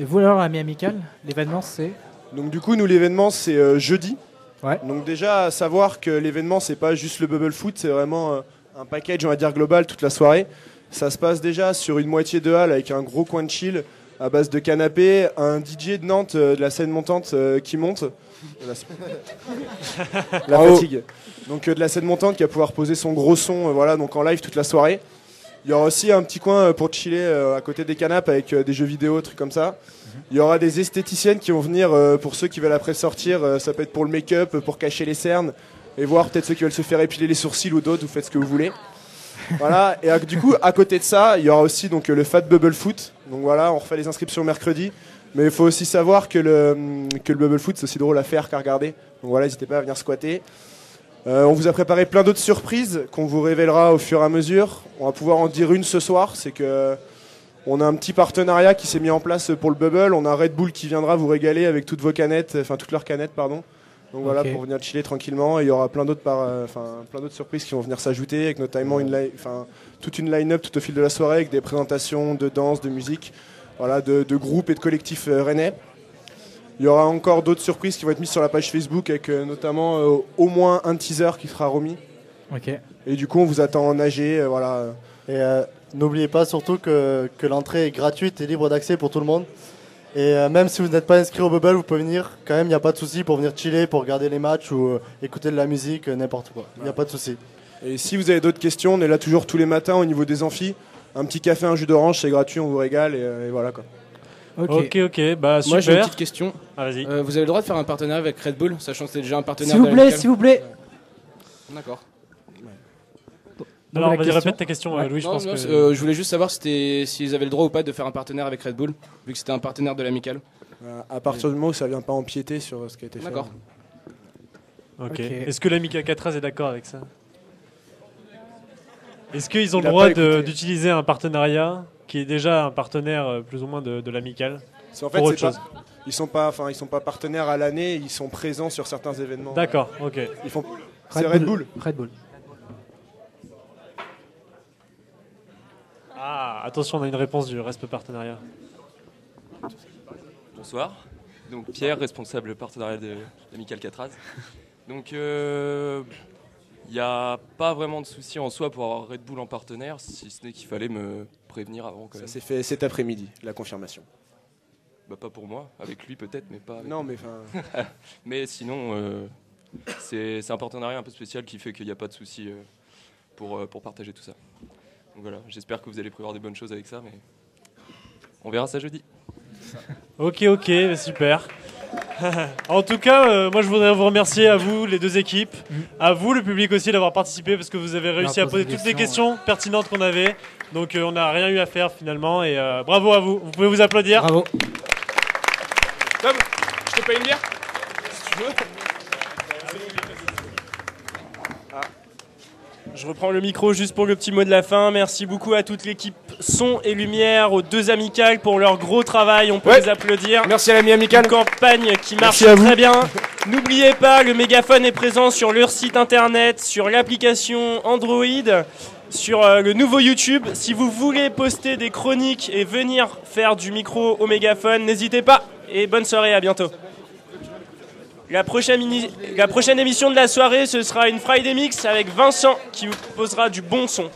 vous alors, ami amical, l'événement c'est... Donc du coup, nous, l'événement, c'est jeudi. Ouais. Donc déjà, à savoir que l'événement, c'est pas juste le bubble foot, c'est vraiment un package, on va dire, global toute la soirée. Ça se passe déjà sur une moitié de halle avec un gros coin de chill à base de canapé, un DJ de Nantes, de la scène montante qui monte. La fatigue. Donc de la scène montante qui va pouvoir poser son gros son voilà, donc en live toute la soirée. Il y aura aussi un petit coin pour chiller à côté des canapes avec des jeux vidéo, trucs comme ça. Il y aura des esthéticiennes qui vont venir pour ceux qui veulent après sortir. Ça peut être pour le make-up, pour cacher les cernes et voir peut-être ceux qui veulent se faire épiler les sourcils ou d'autres. Vous faites ce que vous voulez. Voilà. Et du coup, à côté de ça, il y aura aussi donc le Fat Bubble Foot. Donc voilà, on refait les inscriptions mercredi. Mais il faut aussi savoir que le Bubble Foot, c'est aussi drôle à faire qu'à regarder. Donc voilà, n'hésitez pas à venir squatter. On vous a préparé plein d'autres surprises qu'on vous révélera au fur et à mesure. On va pouvoir en dire une ce soir, c'est que on a un petit partenariat qui s'est mis en place pour le Bubble. On a Red Bull qui viendra vous régaler avec toutes vos canettes, enfin toutes leurs canettes, pardon. Donc voilà, pour venir chiller tranquillement. Et il y aura plein d'autres surprises qui vont venir s'ajouter, avec notamment toute une line-up tout au fil de la soirée, avec des présentations de danse, de musique, voilà, de groupes et de collectifs rennais. Il y aura encore d'autres surprises qui vont être mises sur la page Facebook, avec notamment au moins un teaser qui sera remis. Ok. Et du coup, on vous attend en AG, voilà. Et n'oubliez pas surtout que l'entrée est gratuite et libre d'accès pour tout le monde. Et même si vous n'êtes pas inscrit au Bubble, vous pouvez venir. Quand même, il n'y a pas de souci pour venir chiller, pour regarder les matchs ou écouter de la musique, n'importe quoi. Il n'y a pas de souci. Et si vous avez d'autres questions, on est là toujours tous les matins au niveau des amphis. Un petit café, un jus d'orange, c'est gratuit, on vous régale et voilà quoi. Ok, bah super. Moi j'ai une petite question. Ah, vas-y. Vous avez le droit de faire un partenariat avec Red Bull, sachant que c'est déjà un partenaire. S'il vous plaît. D'accord. Alors, vas-y, répète ta question, Louis. Je voulais juste savoir s'ils avaient le droit ou pas de faire un partenaire avec Red Bull, vu que c'était un partenaire de l'amicale. À partir du moment où ça vient pas empiéter sur ce qui a été fait. D'accord. Ok. Est-ce que l'Amical 4 est d'accord avec ça? Est-ce qu'ils ont le droit d'utiliser un partenariat qui est déjà un partenaire plus ou moins de l'Amical En fait, ils sont pas partenaires à l'année, ils sont présents sur certains événements. D'accord, ok. C'est Red Bull. Red Bull. Ah, attention, on a une réponse du Resp Partenariat. Bonsoir. Donc Pierre, responsable partenariat de l'Amical Catraz. Donc il n'y a pas vraiment de souci en soi pour avoir Red Bull en partenaire, si ce n'est qu'il fallait me prévenir avant. Ça s'est fait cet après-midi, la confirmation. Bah pas pour moi, avec lui peut-être, mais pas avec Non, lui. mais mais sinon, c'est un partenariat un peu spécial qui fait qu'il n'y a pas de souci pour partager tout ça. Donc voilà, j'espère que vous allez prévoir des bonnes choses avec ça, mais on verra ça jeudi. Ok, super. En tout cas, moi je voudrais vous remercier à vous, les deux équipes, à vous, le public aussi, d'avoir participé parce que vous avez réussi à poser toutes les questions pertinentes qu'on avait. Donc on n'a rien eu à faire finalement et bravo à vous. Vous pouvez vous applaudir. Bravo. Tom, je te paye une bière si tu veux. Je reprends le micro juste pour le petit mot de la fin. Merci beaucoup à toute l'équipe son et lumière, aux deux amicales pour leur gros travail. On peut les applaudir. Merci à l'ami amical. Une campagne qui marche très bien. N'oubliez pas, le mégaphone est présent sur leur site internet, sur l'application Android, sur le nouveau YouTube. Si vous voulez poster des chroniques et venir faire du micro au mégaphone, n'hésitez pas. Et bonne soirée, à bientôt. La prochaine émission de la soirée, ce sera une Friday Mix avec Vincent qui vous proposera du bon son.